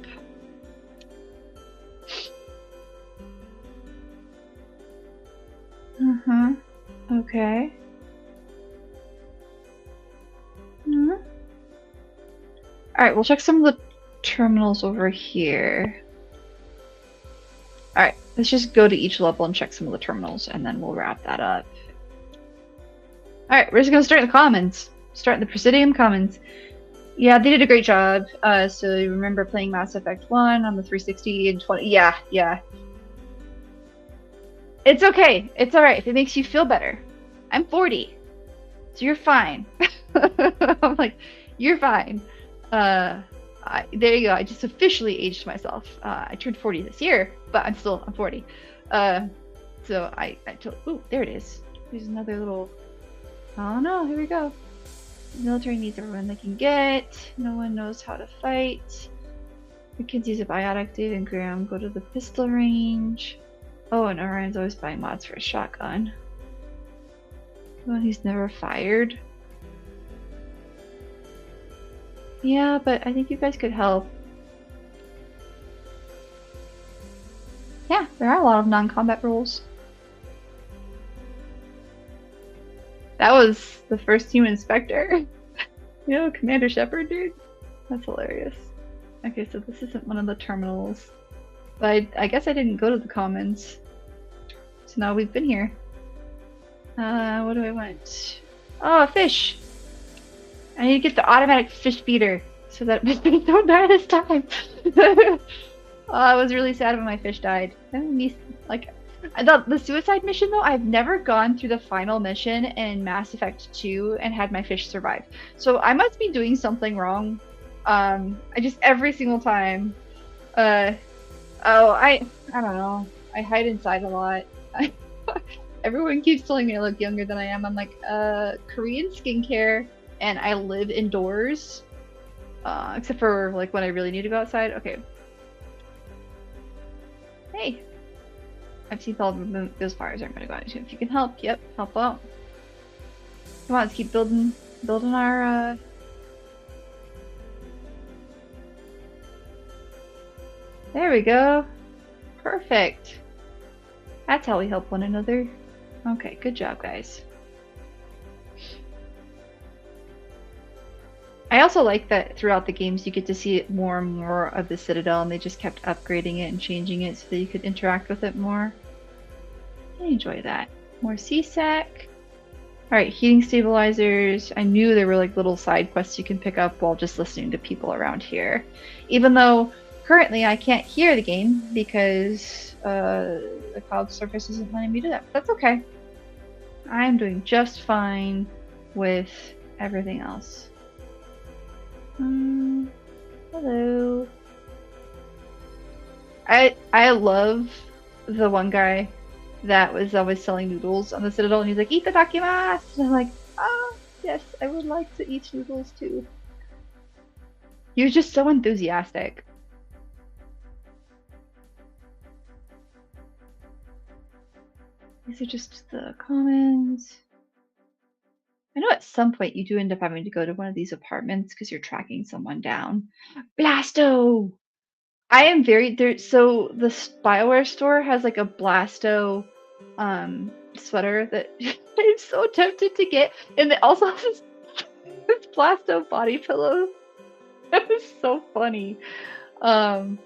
Uh-huh. Okay. Alright, we'll check some of the terminals over here. Alright, let's just go to each level and check some of the terminals, and then we'll wrap that up. Alright, we're just gonna start in the commons. Start in the Presidium Commons. Yeah, they did a great job. So you remember playing Mass Effect 1 on the 360 and 20... Yeah. It's okay. It's alright if it makes you feel better. I'm 40. So you're fine. I'm like, you're fine. There you go. I just officially aged myself. I turned 40 this year, but I'm 40. So I told... Ooh, there it is. There's another little... Oh no, here we go. The military needs everyone they can get. No one knows how to fight. The kids use a biotic. Dave and Graham go to the pistol range. Oh, and Orion's always buying mods for a shotgun. The one who's never fired. Yeah, but I think you guys could help. Yeah, there are a lot of non-combat roles. That was the first human Spectre. You know, Commander Shepard, dude? That's hilarious. Okay, so this isn't one of the terminals. But I guess I didn't go to the commons. So now we've been here. What do I want? Oh, a fish! I need to get the automatic fish feeder so that my fish don't die this time. Oh, I was really sad when my fish died. I thought the suicide mission though, I've never gone through the final mission in Mass Effect 2 and had my fish survive. So I must be doing something wrong. I just every single time. I don't know. I hide inside a lot. Everyone keeps telling me I look younger than I am. I'm like, Korean skincare, and I live indoors. Except for like when I really need to go outside. Okay. Hey. I've seen all of those fires aren't gonna go out. If you can help, yep, help out. Come on, let's keep building our There we go. Perfect. That's how we help one another. Okay, good job, guys. I also like that throughout the games you get to see more and more of the Citadel, and they just kept upgrading it and changing it so that you could interact with it more. I enjoy that. More CSAC. Alright, heating stabilizers. I knew there were like little side quests you can pick up while just listening to people around here. Even though currently I can't hear the game because the cloud surface isn't letting me do that. But that's okay. I'm doing just fine with everything else. Hello. I love the one guy that was always selling noodles on the Citadel, and he's like, "Eat the dakimasu!" And I'm like, "Ah, yes, I would like to eat noodles too." He was just so enthusiastic. These are just the comments. I know at some point you do end up having to go to one of these apartments because you're tracking someone down. Blasto! I am very there. So the Bioware store has like a Blasto sweater that I'm so tempted to get, and it also has this Blasto body pillow. That is so funny. I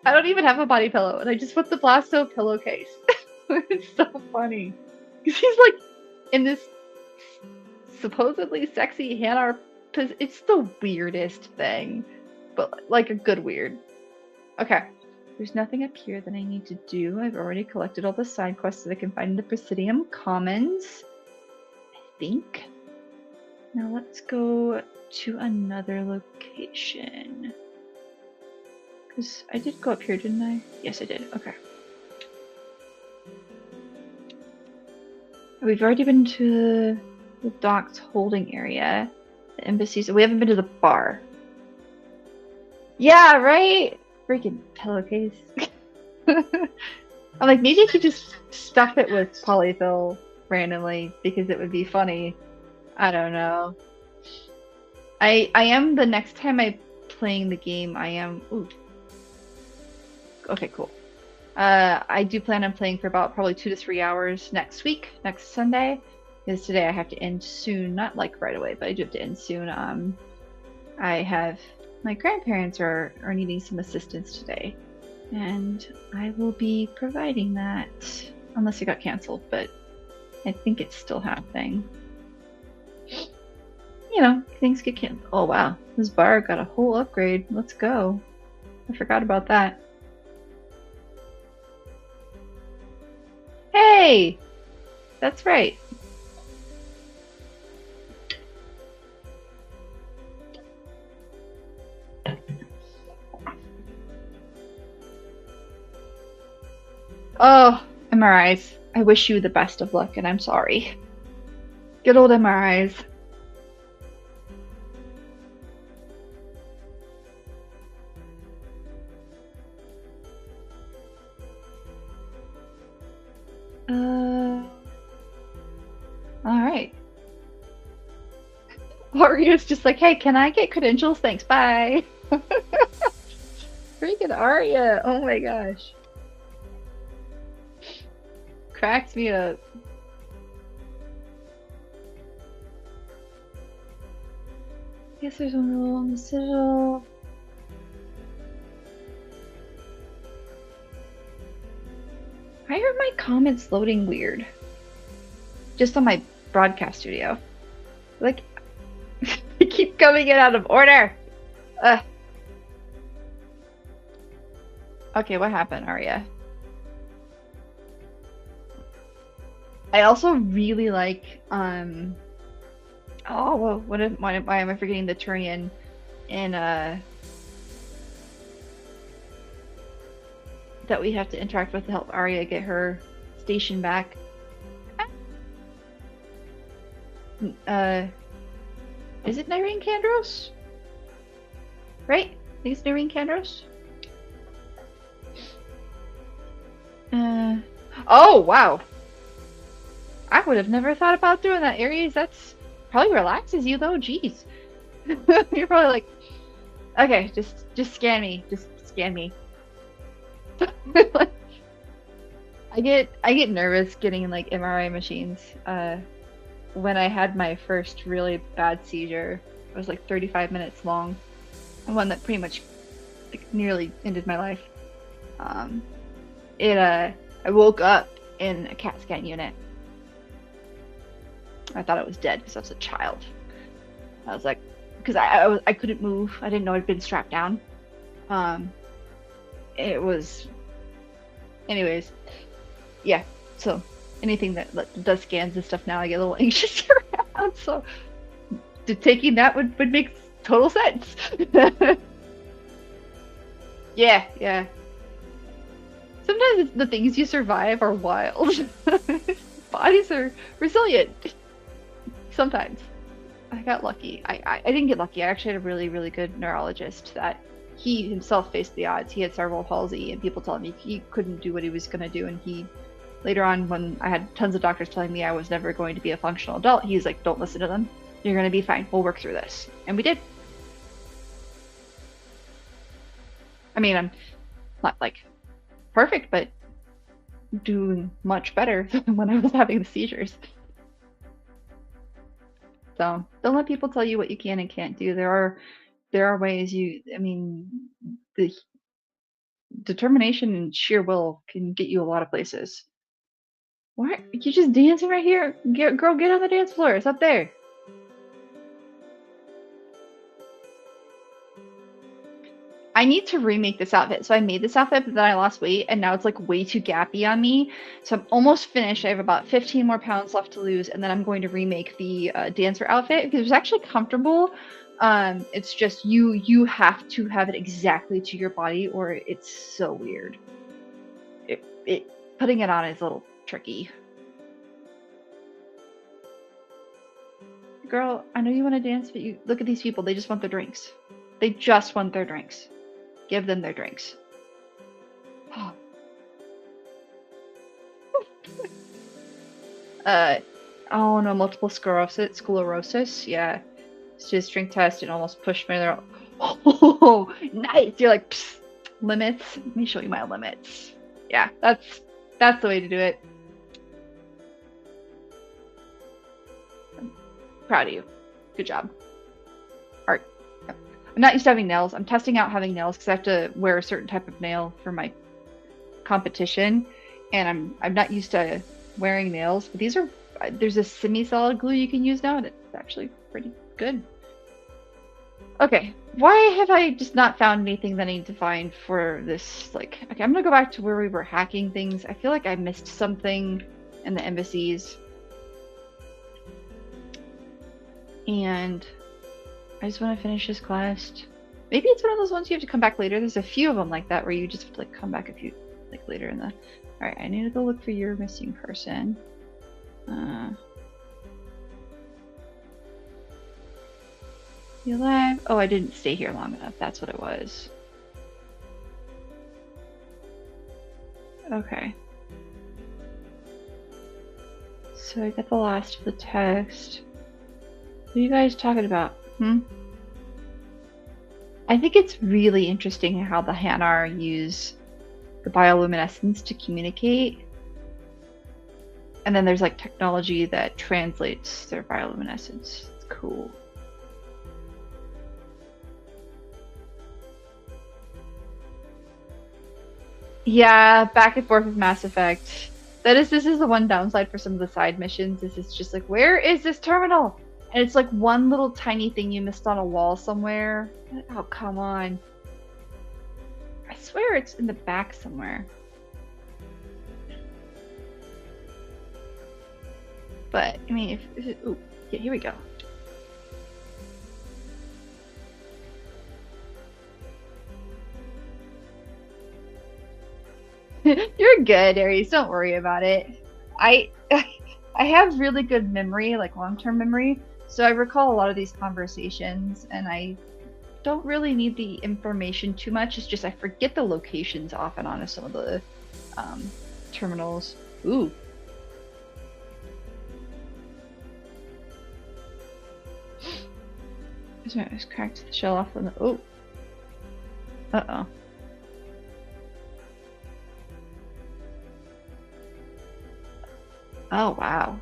don't even have a body pillow, and I just put the Blasto pillowcase. It's so funny because he's like in this supposedly sexy Hanar. It's the weirdest thing, but like a good weird. Okay. There's nothing up here that I need to do. I've already collected all the side quests that I can find in the Presidium Commons, I think. Now let's go to another location. Because I did go up here, didn't I? Yes, I did. Okay. We've already been to the docks holding area, the embassies. We haven't been to the bar. Yeah, right? Freaking pillowcase. I'm like, maybe I could just stuff it with polyfill randomly because it would be funny. I don't know. I am the next time I'm playing the game, I am. Ooh. Okay, cool. I do plan on playing for about probably 2 to 3 hours next week, next Sunday. Because today I have to end soon, not like right away, but I do have to end soon. I have my grandparents are needing some assistance today, and I will be providing that unless it got canceled, but I think it's still happening. You know, things get canceled. Oh wow, this bar got a whole upgrade. Let's go. I forgot about that. Hey! That's right. Oh, MRIs. I wish you the best of luck, and I'm sorry. Good old MRIs. Alright. Arya's just like, hey, can I get credentials? Thanks, bye. Freaking Arya. Oh my gosh. Cracks me up. Guess there's one rule on the Citadel. I heard my comments loading weird. Just on my broadcast studio. Like, they keep coming in out of order. Okay, what happened, Arya? I also really like, oh, well, why am I forgetting the Turian in, that we have to interact with to help Arya get her station back. Is it Nyreen Kandros? Right? I think it's Nyreen Kandros. Oh, wow. I would have never thought about doing that, Aries. That's probably relaxes you, though. Jeez. You're probably like, okay, just scan me. Just scan me. I get nervous getting like MRI machines. When I had my first really bad seizure, it was like 35 minutes long, and one that pretty much nearly ended my life. I woke up in a CAT scan unit. I thought I was dead because I was a child. I was like, because I couldn't move. I didn't know I'd been strapped down. It was, anyways, yeah. So anything that does scans and stuff now, I get a little anxious around. So taking that would make total sense. Yeah, yeah. Sometimes the things you survive are wild. Bodies are resilient. Sometimes. I got lucky. I didn't get lucky. I actually had a really, really good neurologist that he himself faced the odds. He had cerebral palsy, and people told me he couldn't do what he was going to do. And he, later on, when I had tons of doctors telling me I was never going to be a functional adult, he's like, don't listen to them. You're going to be fine. We'll work through this. And we did. I mean, I'm not like perfect, but doing much better than when I was having the seizures. So don't let people tell you what you can and can't do. There are ways I mean, the determination and sheer will can get you a lot of places. What? You just dancing right here? Girl, get on the dance floor. It's up there. I need to remake this outfit. So I made this outfit, but then I lost weight, and now it's like way too gappy on me. So I'm almost finished. I have about 15 more pounds left to lose, and then I'm going to remake the dancer outfit because it's actually comfortable. It's just you have to have it exactly to your body, or it's so weird. Putting it on is a little tricky. Girl, I know you want to dance, but you look at these people. They just want their drinks. They just want their drinks. Give them their drinks. Oh no, multiple sclerosis. Yeah, it's just drink test and almost pushed me there. Oh, nice. You're like, psst, limits. Let me show you my limits. Yeah, that's the way to do it. I'm proud of you. Good job. Art. I'm not used to having nails. I'm testing out having nails because I have to wear a certain type of nail for my competition, and I'm not used to wearing nails. But there's a semi-solid glue you can use now, and it's actually pretty good. Okay, why have I just not found anything that I need to find for this? Like, okay, I'm gonna go back to where we were hacking things. I feel like I missed something in the embassies, and I just want to finish this quest. Maybe it's one of those ones you have to come back later. There's a few of them like that where you just have to like come back a few like later in the. All right, I need to go look for your missing person. You alive? Oh, I didn't stay here long enough. That's what it was. Okay. So I got the last of the text. What are you guys talking about? I think it's really interesting how the Hanar use the bioluminescence to communicate. And then there's like technology that translates their bioluminescence. It's cool. Yeah, back and forth with Mass Effect. This is the one downside for some of the side missions. This is just like, where is this terminal? And it's like one little tiny thing you missed on a wall somewhere. Oh, come on. I swear it's in the back somewhere. But, I mean, ooh, yeah, here we go. You're good, Aries. Don't worry about it. I have really good memory, like long-term memory, so I recall a lot of these conversations, and I don't really need the information too much. It's just I forget the locations off and on of some of the terminals. Ooh. I just cracked the shell off on the. Oh. Uh-oh. Oh, wow.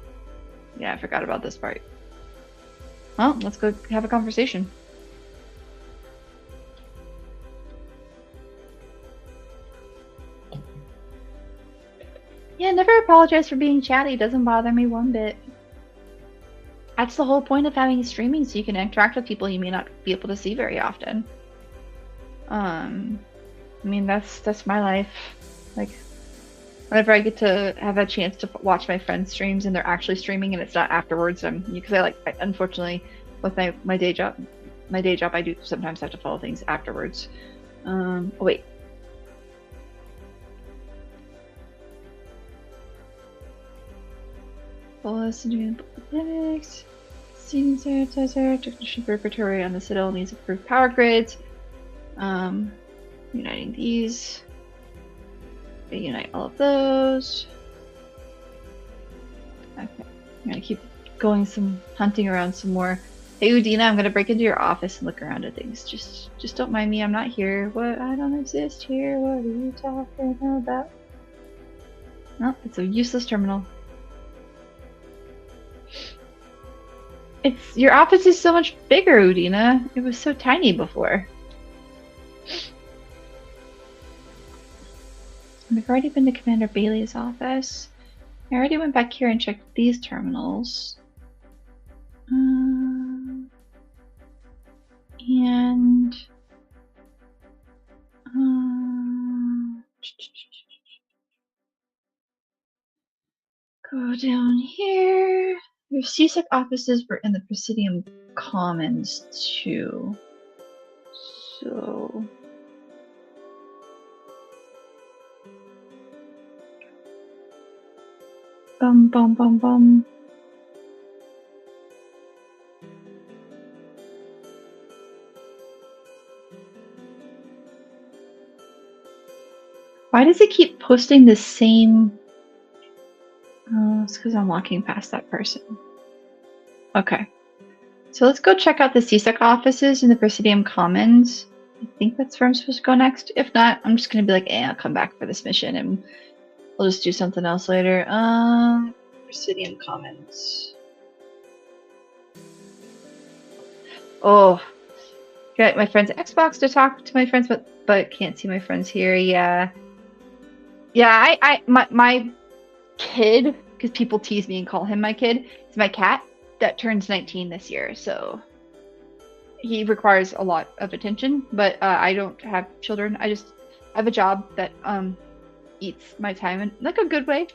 Yeah, I forgot about this part. Well, let's go have a conversation. Yeah, never apologize for being chatty. It doesn't bother me one bit. That's the whole point of having streaming, so you can interact with people you may not be able to see very often. I mean, that's my life. Like, whenever I get to have a chance to watch my friends' streams and they're actually streaming and it's not afterwards, because unfortunately, with my day job, I do sometimes have to follow things afterwards. Oh wait. Epidemics. Seeding sanitizer, technician preparatory on the Citadel needs approved power grids. Uniting these. Unite all of those. Okay, I'm gonna keep going hunting around some more. Hey Udina, I'm gonna break into your office and look around at things. Just don't mind me, I'm not here. What? I don't exist here. What are you talking about? No, it's a useless terminal. Your office is so much bigger, Udina. It was so tiny before. We've already been to Commander Bailey's office. I already went back here and checked these terminals. Go down here. Your CSEC offices were in the Presidium Commons too. So bum. Why does it keep posting the same? Oh, it's because I'm walking past that person. Okay. So let's go check out the CSEC offices in the Presidium Commons. I think that's where I'm supposed to go next. If not, I'm just going to be like, I'll come back for this mission and we'll just do something else later. Presidium Commons. Oh, got my friend's Xbox to talk to my friends, but can't see my friends here. Yeah. My kid, because people tease me and call him my kid, is my cat that turns 19 this year. So he requires a lot of attention, but I don't have children. I have a job that eats my time in like a good way.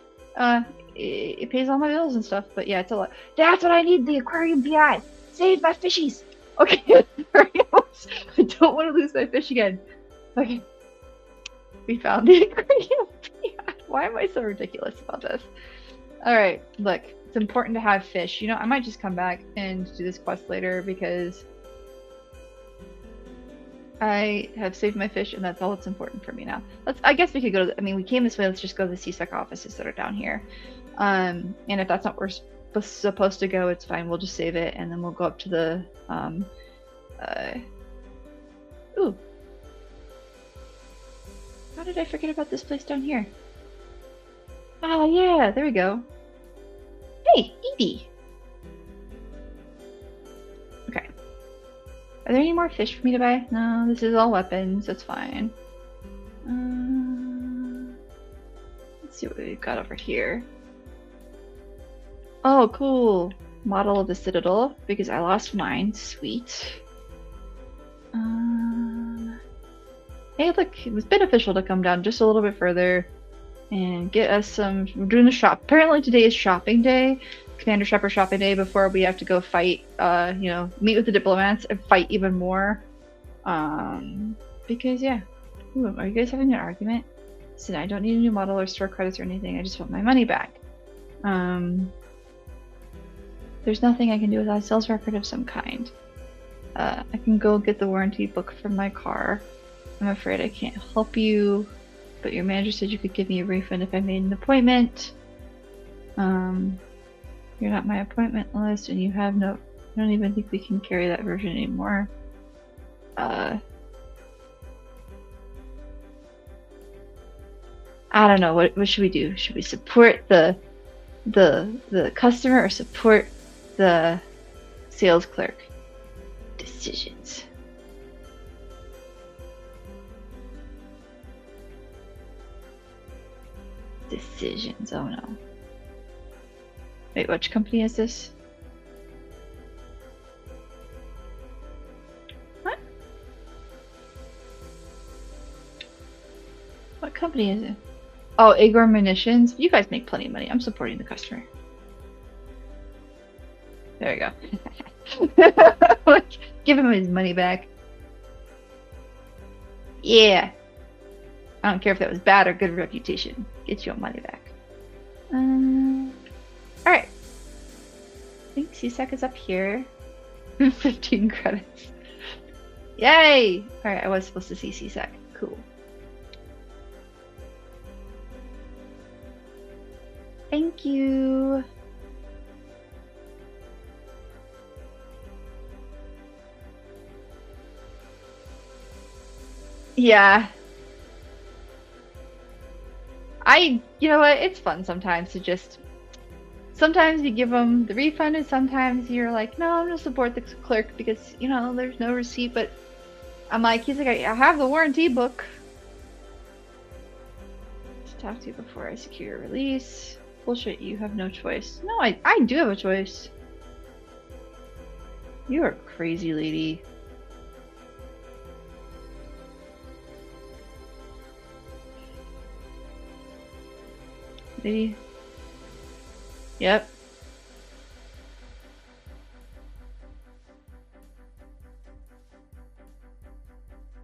It pays all my bills and stuff, but yeah, it's a lot. That's what I need, the aquarium VI. Save my fishies. Okay, I don't want to lose my fish again. Okay, we found the aquarium VI. Why am I so ridiculous about this? All right, look, it's important to have fish. You know, I might just come back and do this quest later because I have saved my fish, and that's all that's important for me now. I guess we could go to. We came this way. Let's just go to the CSEC offices that are down here. And if that's not where we're supposed to go, it's fine. We'll just save it, and then we'll go up to the. Ooh. How did I forget about this place down here? Oh yeah, there we go. Hey, Edie. Okay. Are there any more fish for me to buy? No, this is all weapons. That's fine. Let's see what we've got over here. Oh, cool. Model of the Citadel, because I lost mine. Sweet. Hey, look, it was beneficial to come down just a little bit further and get us some. We're doing the shop. Apparently today is shopping day. Commander Shepard shopping day before we have to go fight, meet with the diplomats and fight even more. Because, yeah. Ooh, are you guys having an argument? Listen, I don't need a new model or store credits or anything. I just want my money back. There's nothing I can do without a sales record of some kind. I can go get the warranty book from my car. I'm afraid I can't help you, but your manager said you could give me a refund if I made an appointment. You're not my appointment list, and you have no. I don't even think we can carry that version anymore. I don't know. What should we do? Should we support the customer or support the sales clerk? Decisions. Oh no. Wait, which company is this? company is it? Oh, Igor Munitions. You guys make plenty of money. I'm supporting the customer. There you go. Give him his money back. Yeah. I don't care if that was bad or good reputation. Get your money back. Alright. I think CSEC is up here. 15 credits. Yay! Alright, I was supposed to see CSEC. Cool. Thank you. Yeah. You know what? It's fun sometimes to just. Sometimes you give them the refund, and sometimes you're like, no, I'm gonna support the clerk because, you know, there's no receipt, but I'm like, he's like, I have the warranty book. To talk to you before I secure your release. Bullshit, you have no choice. No, I do have a choice. You are crazy, lady. Lady. Yep.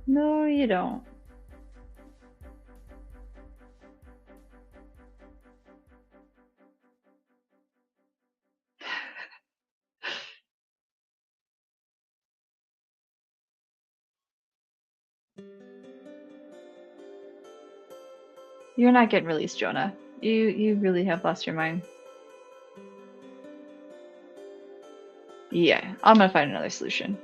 No, you don't. You're not getting released, Jonah. You really have lost your mind. Yeah, I'm gonna find another solution.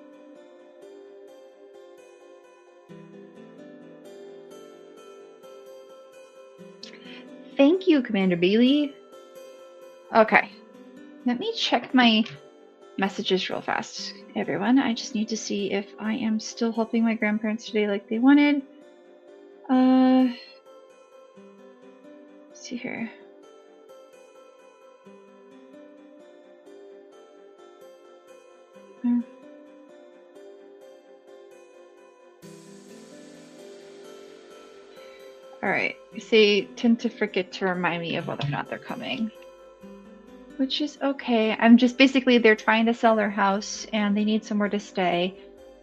Thank you, Commander Bailey. Okay, let me check my messages real fast, everyone. I just need to see if I am still helping my grandparents today like they wanted. Let's see here. Alright, they tend to forget to remind me of whether or not they're coming. Which is okay. I'm just basically, they're trying to sell their house and they need somewhere to stay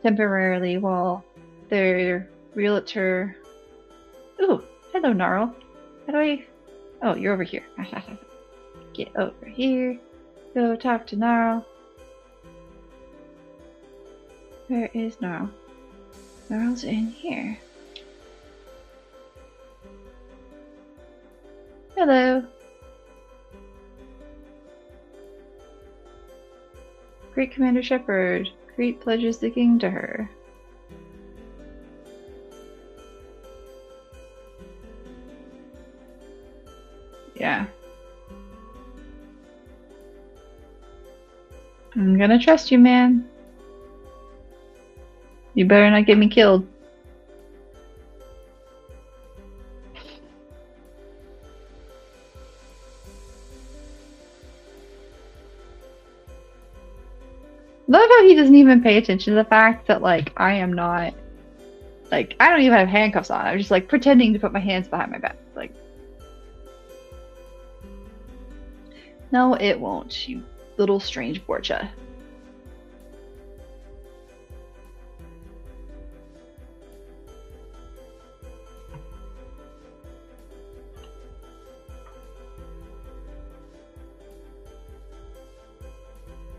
temporarily while their realtor. Ooh, hello, Gnarl. How do I. Oh, you're over here. Get over here. Go talk to Gnarl. Where is Gnarl? Gnarl's in here. Hello. Great Commander Shepard. Crete pledges the king to her. Yeah. I'm gonna trust you, man. You better not get me killed. Love how he doesn't even pay attention to the fact that, like, I am not, like, I don't even have handcuffs on. I'm just, like, pretending to put my hands behind my back. Like, no, it won't, you little strange Borgia.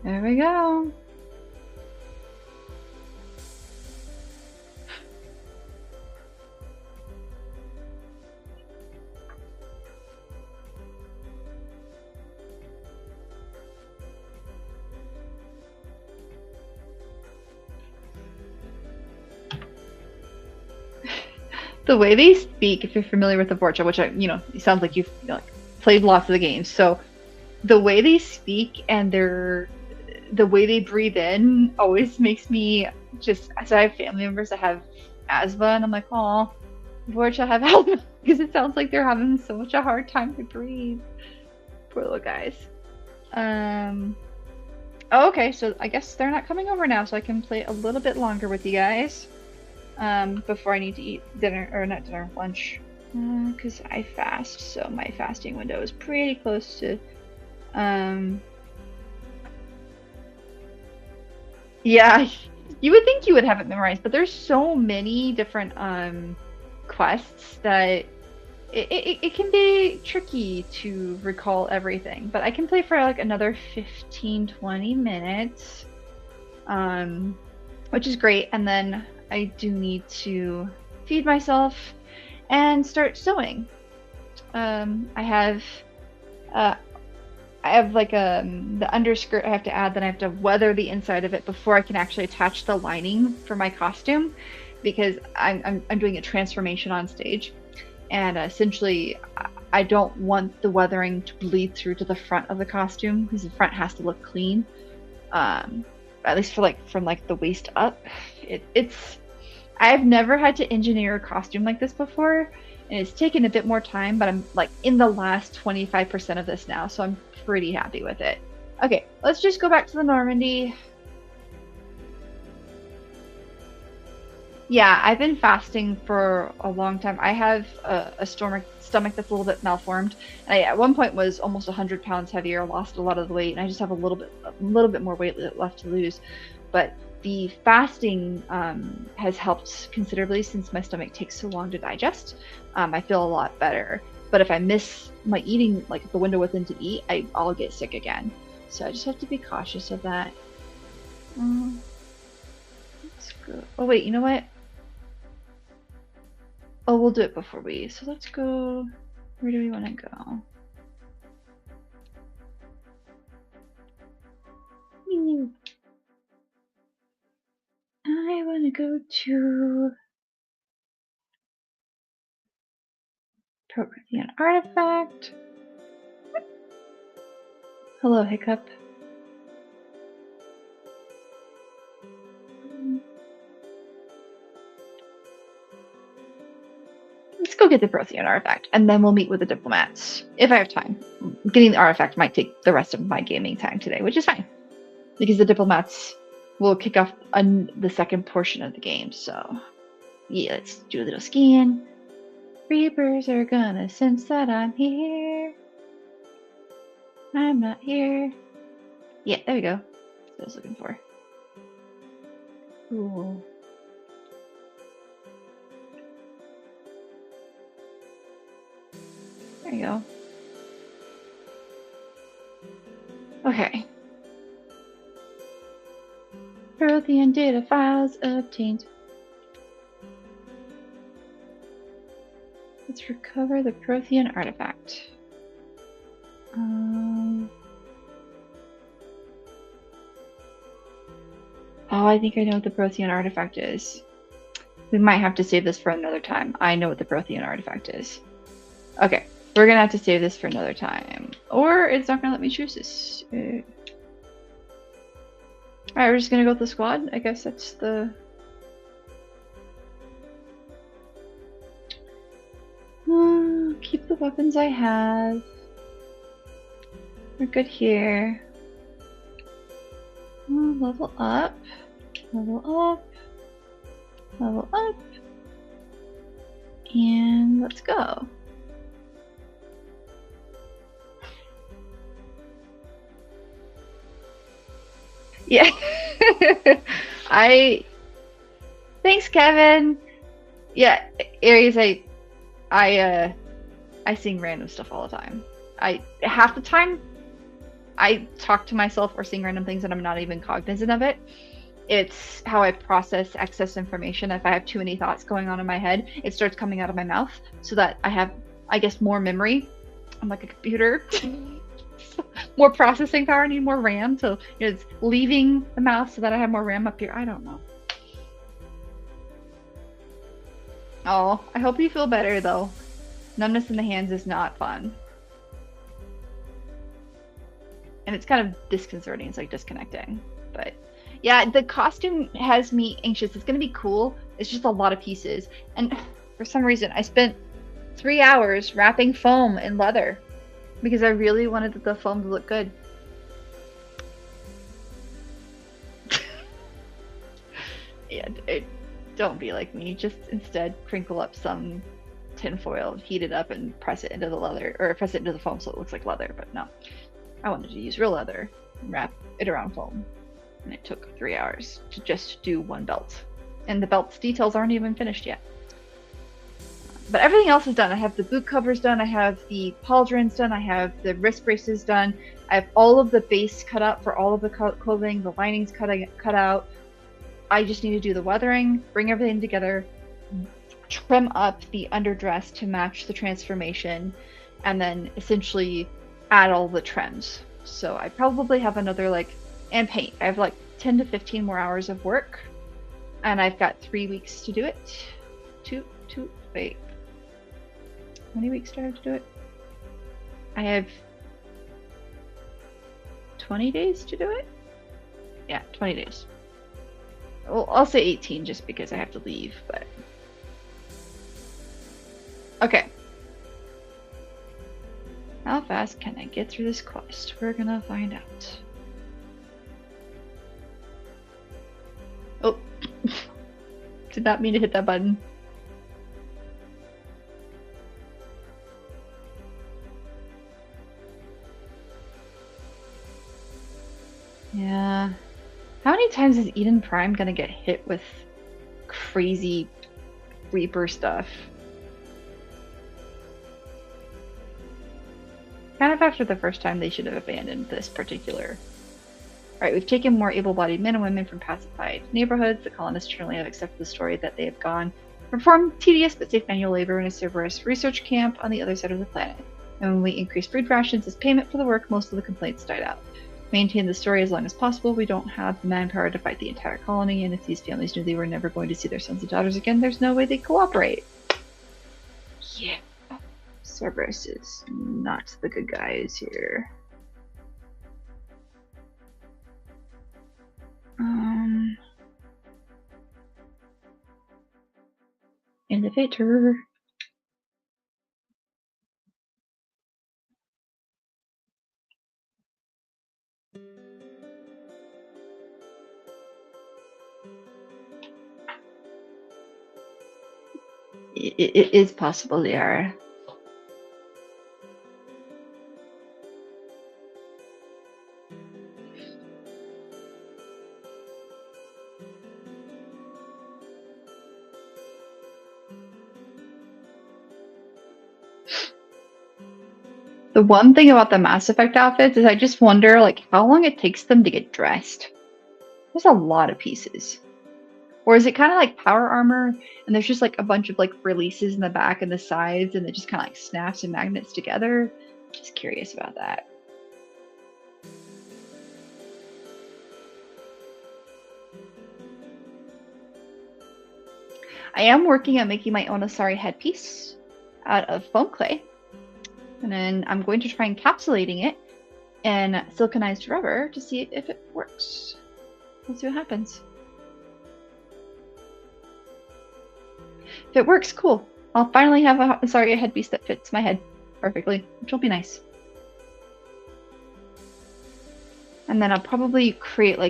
There we go. The way they speak, if you're familiar with the Borgia, which it sounds like you've played lots of the games, so the way they speak and the way they breathe in always makes me just. So I have family members that have asthma, and I'm like, oh, Borgia have asthma because it sounds like they're having so much a hard time to breathe. Poor little guys. Oh, okay, so I guess they're not coming over now, so I can play a little bit longer with you guys. Before I need to eat dinner, or not dinner, lunch. Because I fast, so my fasting window is pretty close to, yeah, you would think you would have it memorized, but there's so many different quests that it can be tricky to recall everything. But I can play for like another 15-20 minutes, which is great. And then I do need to feed myself and start sewing. I have like the underskirt I have to add, then I have to weather the inside of it before I can actually attach the lining for my costume, because I'm doing a transformation on stage, and essentially I don't want the weathering to bleed through to the front of the costume, because the front has to look clean, at least for like from like the waist up. It's I've never had to engineer a costume like this before, and it's taken a bit more time, but I'm like in the last 25% of this now, so I'm pretty happy with it. Okay, let's just go back to the Normandy. Yeah, I've been fasting for a long time. I have a stomach that's a little bit malformed, and I at one point was almost 100 pounds heavier, lost a lot of the weight, and I just have a little bit more weight left to lose. But the fasting has helped considerably since my stomach takes so long to digest. I feel a lot better. But if I miss my eating, like the window within to eat, I'll get sick again. So I just have to be cautious of that. Let's go. Oh wait, you know what? Oh, we'll do it before we. So let's go. Where do we want to go? I want to go to Protean Artifact. Hello, Hiccup. Let's go get the Protean Artifact, and then we'll meet with the diplomats if I have time. Getting the artifact might take the rest of my gaming time today, which is fine, because the diplomats will kick off the second portion of the game. So yeah, let's do a little scan. Reapers are gonna sense that I'm here. I'm not here. Yeah, there we go. That's what I was looking for. Cool. There you go. Okay. Prothean data files obtained. Let's recover the Prothean artifact. Oh, I think I know what the Prothean artifact is. We might have to save this for another time. I know what the Prothean artifact is. Okay, we're gonna have to save this for another time. Or it's not gonna let me choose this. Alright, we're just gonna go with the squad. I guess that's the... keep the weapons I have. We're good here. Level up. Level up. Level up. And let's go. Yeah. Thanks, Kevin. Yeah, Aries, I sing random stuff all the time. Half the time I talk to myself or sing random things and I'm not even cognizant of it. It's how I process excess information. If I have too many thoughts going on in my head, it starts coming out of my mouth, so that I have, I guess, more memory. I'm like a computer. More processing power, I need more RAM, so it's leaving the mouth so that I have more RAM up here. I don't know. Oh, I hope you feel better though. Numbness in the hands is not fun. And it's kind of disconcerting, it's like disconnecting. But yeah, the costume has me anxious. It's gonna be cool. It's just a lot of pieces. And for some reason, I spent 3 hours wrapping foam in leather because I really wanted the foam to look good. Yeah, don't be like me. Just instead crinkle up some tin foil, heat it up, and press it into the leather, or press it into the foam so it looks like leather. But no, I wanted to use real leather and wrap it around foam, and it took 3 hours to just do one belt, and the belt's details aren't even finished yet. But everything else is done. I have the boot covers done, I have the pauldrons done, I have the wrist braces done, I have all of the base cut out for all of the clothing, the linings cut out. I just need to do the weathering, bring everything together, trim up the underdress to match the transformation, and then essentially add all the trims. So I probably have another and paint. I have 10 to 15 more hours of work, and I've got 3 weeks to do it. Wait. How many weeks do I have to do it? I have 20 days to do it? Yeah, 20 days. Well, I'll say 18 just because I have to leave, but... Okay. How fast can I get through this quest? We're gonna find out. Oh. Did not mean to hit that button. Yeah. How many times is Eden Prime gonna get hit with crazy Reaper stuff? Kind of after the first time, they should have abandoned this particular... Alright, we've taken more able-bodied men and women from pacified neighborhoods. The colonists generally have accepted the story that they have gone perform tedious but safe manual labor in a Cerberus research camp on the other side of the planet. And when we increased food rations as payment for the work, most of the complaints died out. Maintain the story as long as possible. We don't have the manpower to fight the entire colony, and if these families knew they were never going to see their sons and daughters again, there's no way they'd cooperate. Yeah. Cerberus is not the good guys here. Elevator. It is possible they are. The one thing about the Mass Effect outfits is I just wonder how long it takes them to get dressed. There's a lot of pieces. Or is it kind of like power armor and there's just a bunch of releases in the back and the sides and it just kind of snaps and magnets together? Just curious about that. I am working on making my own Asari headpiece out of foam clay. And then I'm going to try encapsulating it in siliconized rubber to see if it works. We'll see what happens. If it works, cool. I'll finally have a headpiece that fits my head perfectly, which will be nice. And then I'll probably create a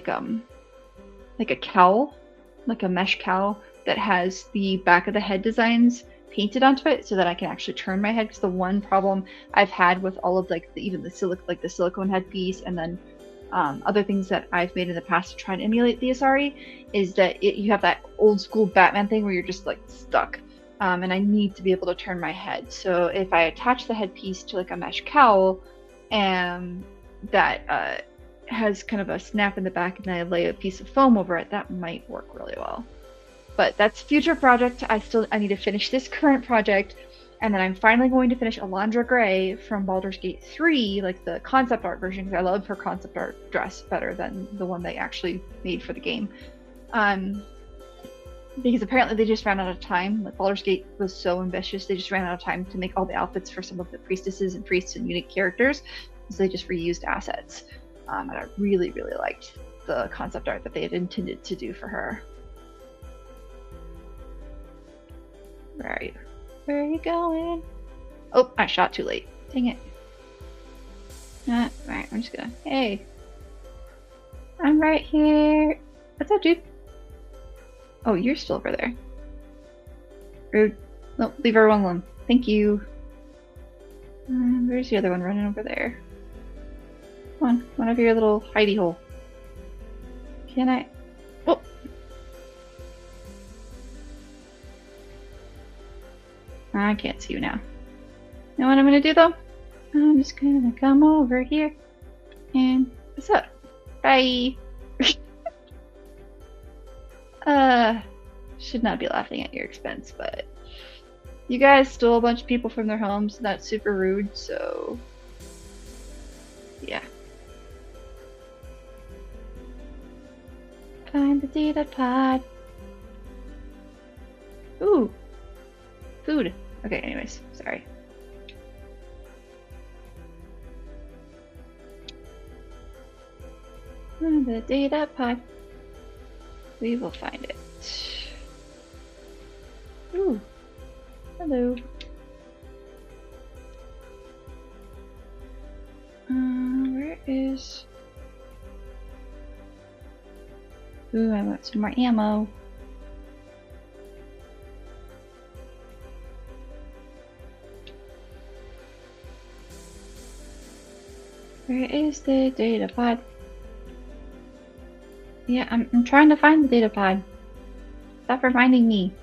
cowl, a mesh cowl that has the back of the head designs painted onto it so that I can actually turn my head. Because the one problem I've had with all of even the silicone headpiece and then other things that I've made in the past to try and emulate the Asari is that you have that old school Batman thing where you're just stuck. And I need to be able to turn my head. So if I attach the headpiece to a mesh cowl and that has kind of a snap in the back and then I lay a piece of foam over it, that might work really well. But that's future project. I need to finish this current project, and then I'm finally going to finish Alondra Gray from Baldur's Gate 3, the concept art version, because I love her concept art dress better than the one they actually made for the game. Because apparently they just ran out of time. Baldur's Gate was so ambitious, they just ran out of time to make all the outfits for some of the priestesses and priests and unique characters, so they just reused assets. And I really, really liked the concept art that they had intended to do for her. Where are you? Where are you going? Oh, I shot too late. Dang it. Alright, I'm just gonna... Hey. I'm right here. What's up, dude? Oh, you're still over there. Rude. No, leave everyone alone. Thank you. Where's the other one running over there? Come on, one of your little hidey hole. Can I? Oh! I can't see you now. You know what I'm gonna do though? I'm just gonna come over here and what's up? Bye. Should not be laughing at your expense, but you guys stole a bunch of people from their homes. That's super rude, so yeah. Find the data pod. Ooh. Food. Okay, anyways, sorry. Find the data pod. We will find it. Ooh. Hello. Where is... Ooh, I want some more ammo. Where is the data pod? Yeah, I'm trying to find the data pod. Stop reminding me.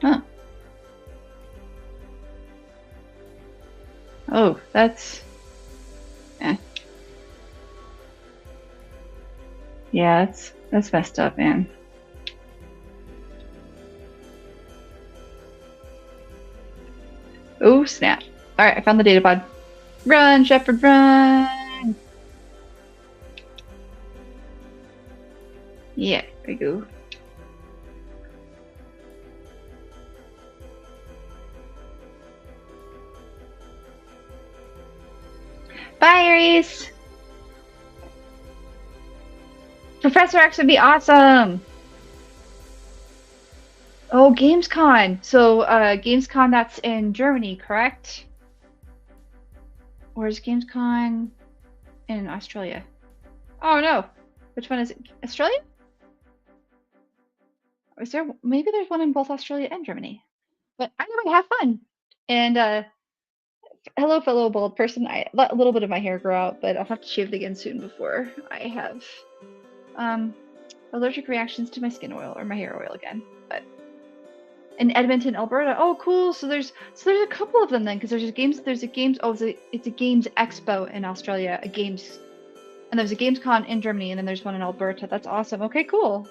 Huh. Oh, that's... Yeah, that's messed up, man. Oh, snap. Alright, I found the data pod. Run, Shepard, run! Yeah, there we go. Bye, Aries! Professor X would be awesome! Oh, Gamescom! So, Gamescom, that's in Germany, correct? Or is Gamescom in Australia? Oh no! Which one is it? Australia? Is there... Maybe there's one in both Australia and Germany. But anyway, have fun! And, hello, fellow bald person. I let a little bit of my hair grow out, but I'll have to shave it again soon before I have allergic reactions to my skin oil or my hair oil again. But in Edmonton, Alberta. Oh, cool. So there's a couple of them then, because there's a games. Oh, it's a games expo in Australia. And there's a GamesCon in Germany, and then there's one in Alberta. That's awesome. Okay, cool.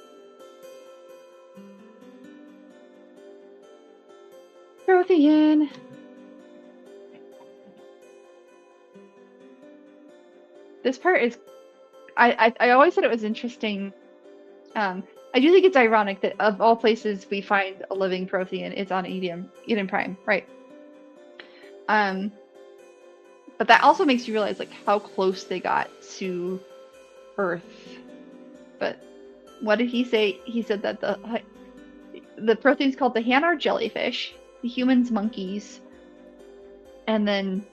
Prothean. This part is, I always said it was interesting. I do think it's ironic that of all places we find a living Prothean, it's on Eden Prime, right? But that also makes you realize like how close they got to Earth. But what did he say? He said that the Prothean's called the Hanar jellyfish, the humans monkeys, and then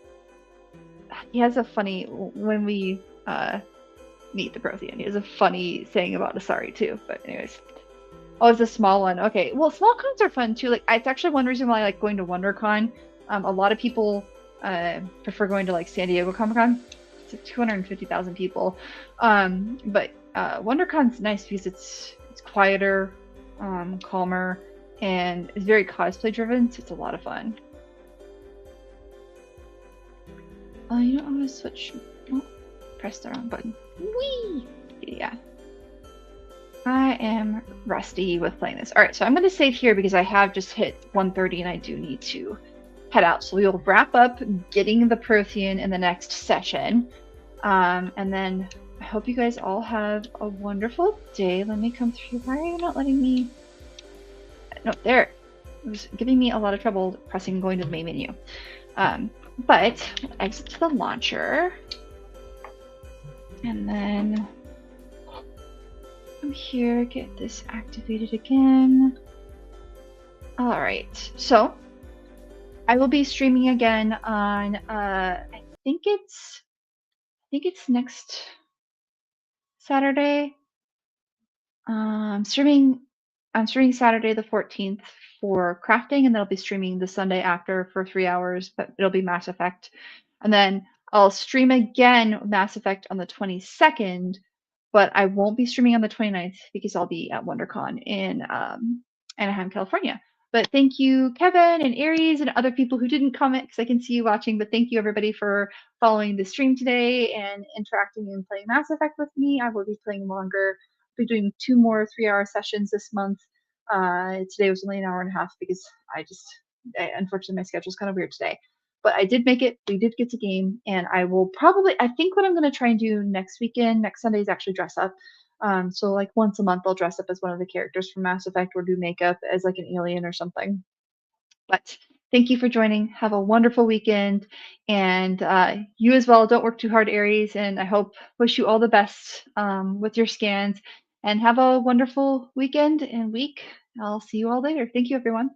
he has a funny when we meet the Prothean. He has a funny saying about Asari too. But anyways, oh, it's a small one. Okay, well, small cons are fun too. Like it's actually one reason why I like going to WonderCon. A lot of people prefer going to like San Diego Comic-Con. It's 250,000 people, but WonderCon's nice because it's quieter, calmer, and it's very cosplay driven. So it's a lot of fun. You know, I'm gonna switch. Oh, press the wrong button. Whee! Yeah. I am rusty with playing this. Alright, so I'm going to save here because I have just hit 1:30 and I do need to head out. So we will wrap up getting the Prothean in the next session. And then I hope you guys all have a wonderful day. Let me come through. Why are you not letting me... No, there. It was giving me a lot of trouble pressing going to the main menu. But exit to the launcher. And then come here, get this activated again. Alright, so I will be streaming again on I think it's next Saturday. I'm streaming. I'm streaming Saturday the 14th for crafting, and then I'll be streaming the Sunday after for 3 hours. But it'll be Mass Effect, and then I'll stream again Mass Effect on the 22nd, but I won't be streaming on the 29th because I'll be at WonderCon in Anaheim, California. But thank you, Kevin and Aries and other people who didn't comment because I can see you watching. But thank you, everybody, for following the stream today and interacting and playing Mass Effect with me. I will be playing longer. I'll be doing 2 more 3-hour sessions this month. Today was only an hour and a half because unfortunately, my schedule's kind of weird today. But I did make it. We did get to game, and I will probably. I think what I'm going to try and do next weekend, next Sunday, is actually dress up. So like once a month, I'll dress up as one of the characters from Mass Effect or do makeup as like an alien or something. But thank you for joining. Have a wonderful weekend, and you as well. Don't work too hard, Aries, and I wish you all the best with your scans. And have a wonderful weekend and week. I'll see you all later. Thank you, everyone.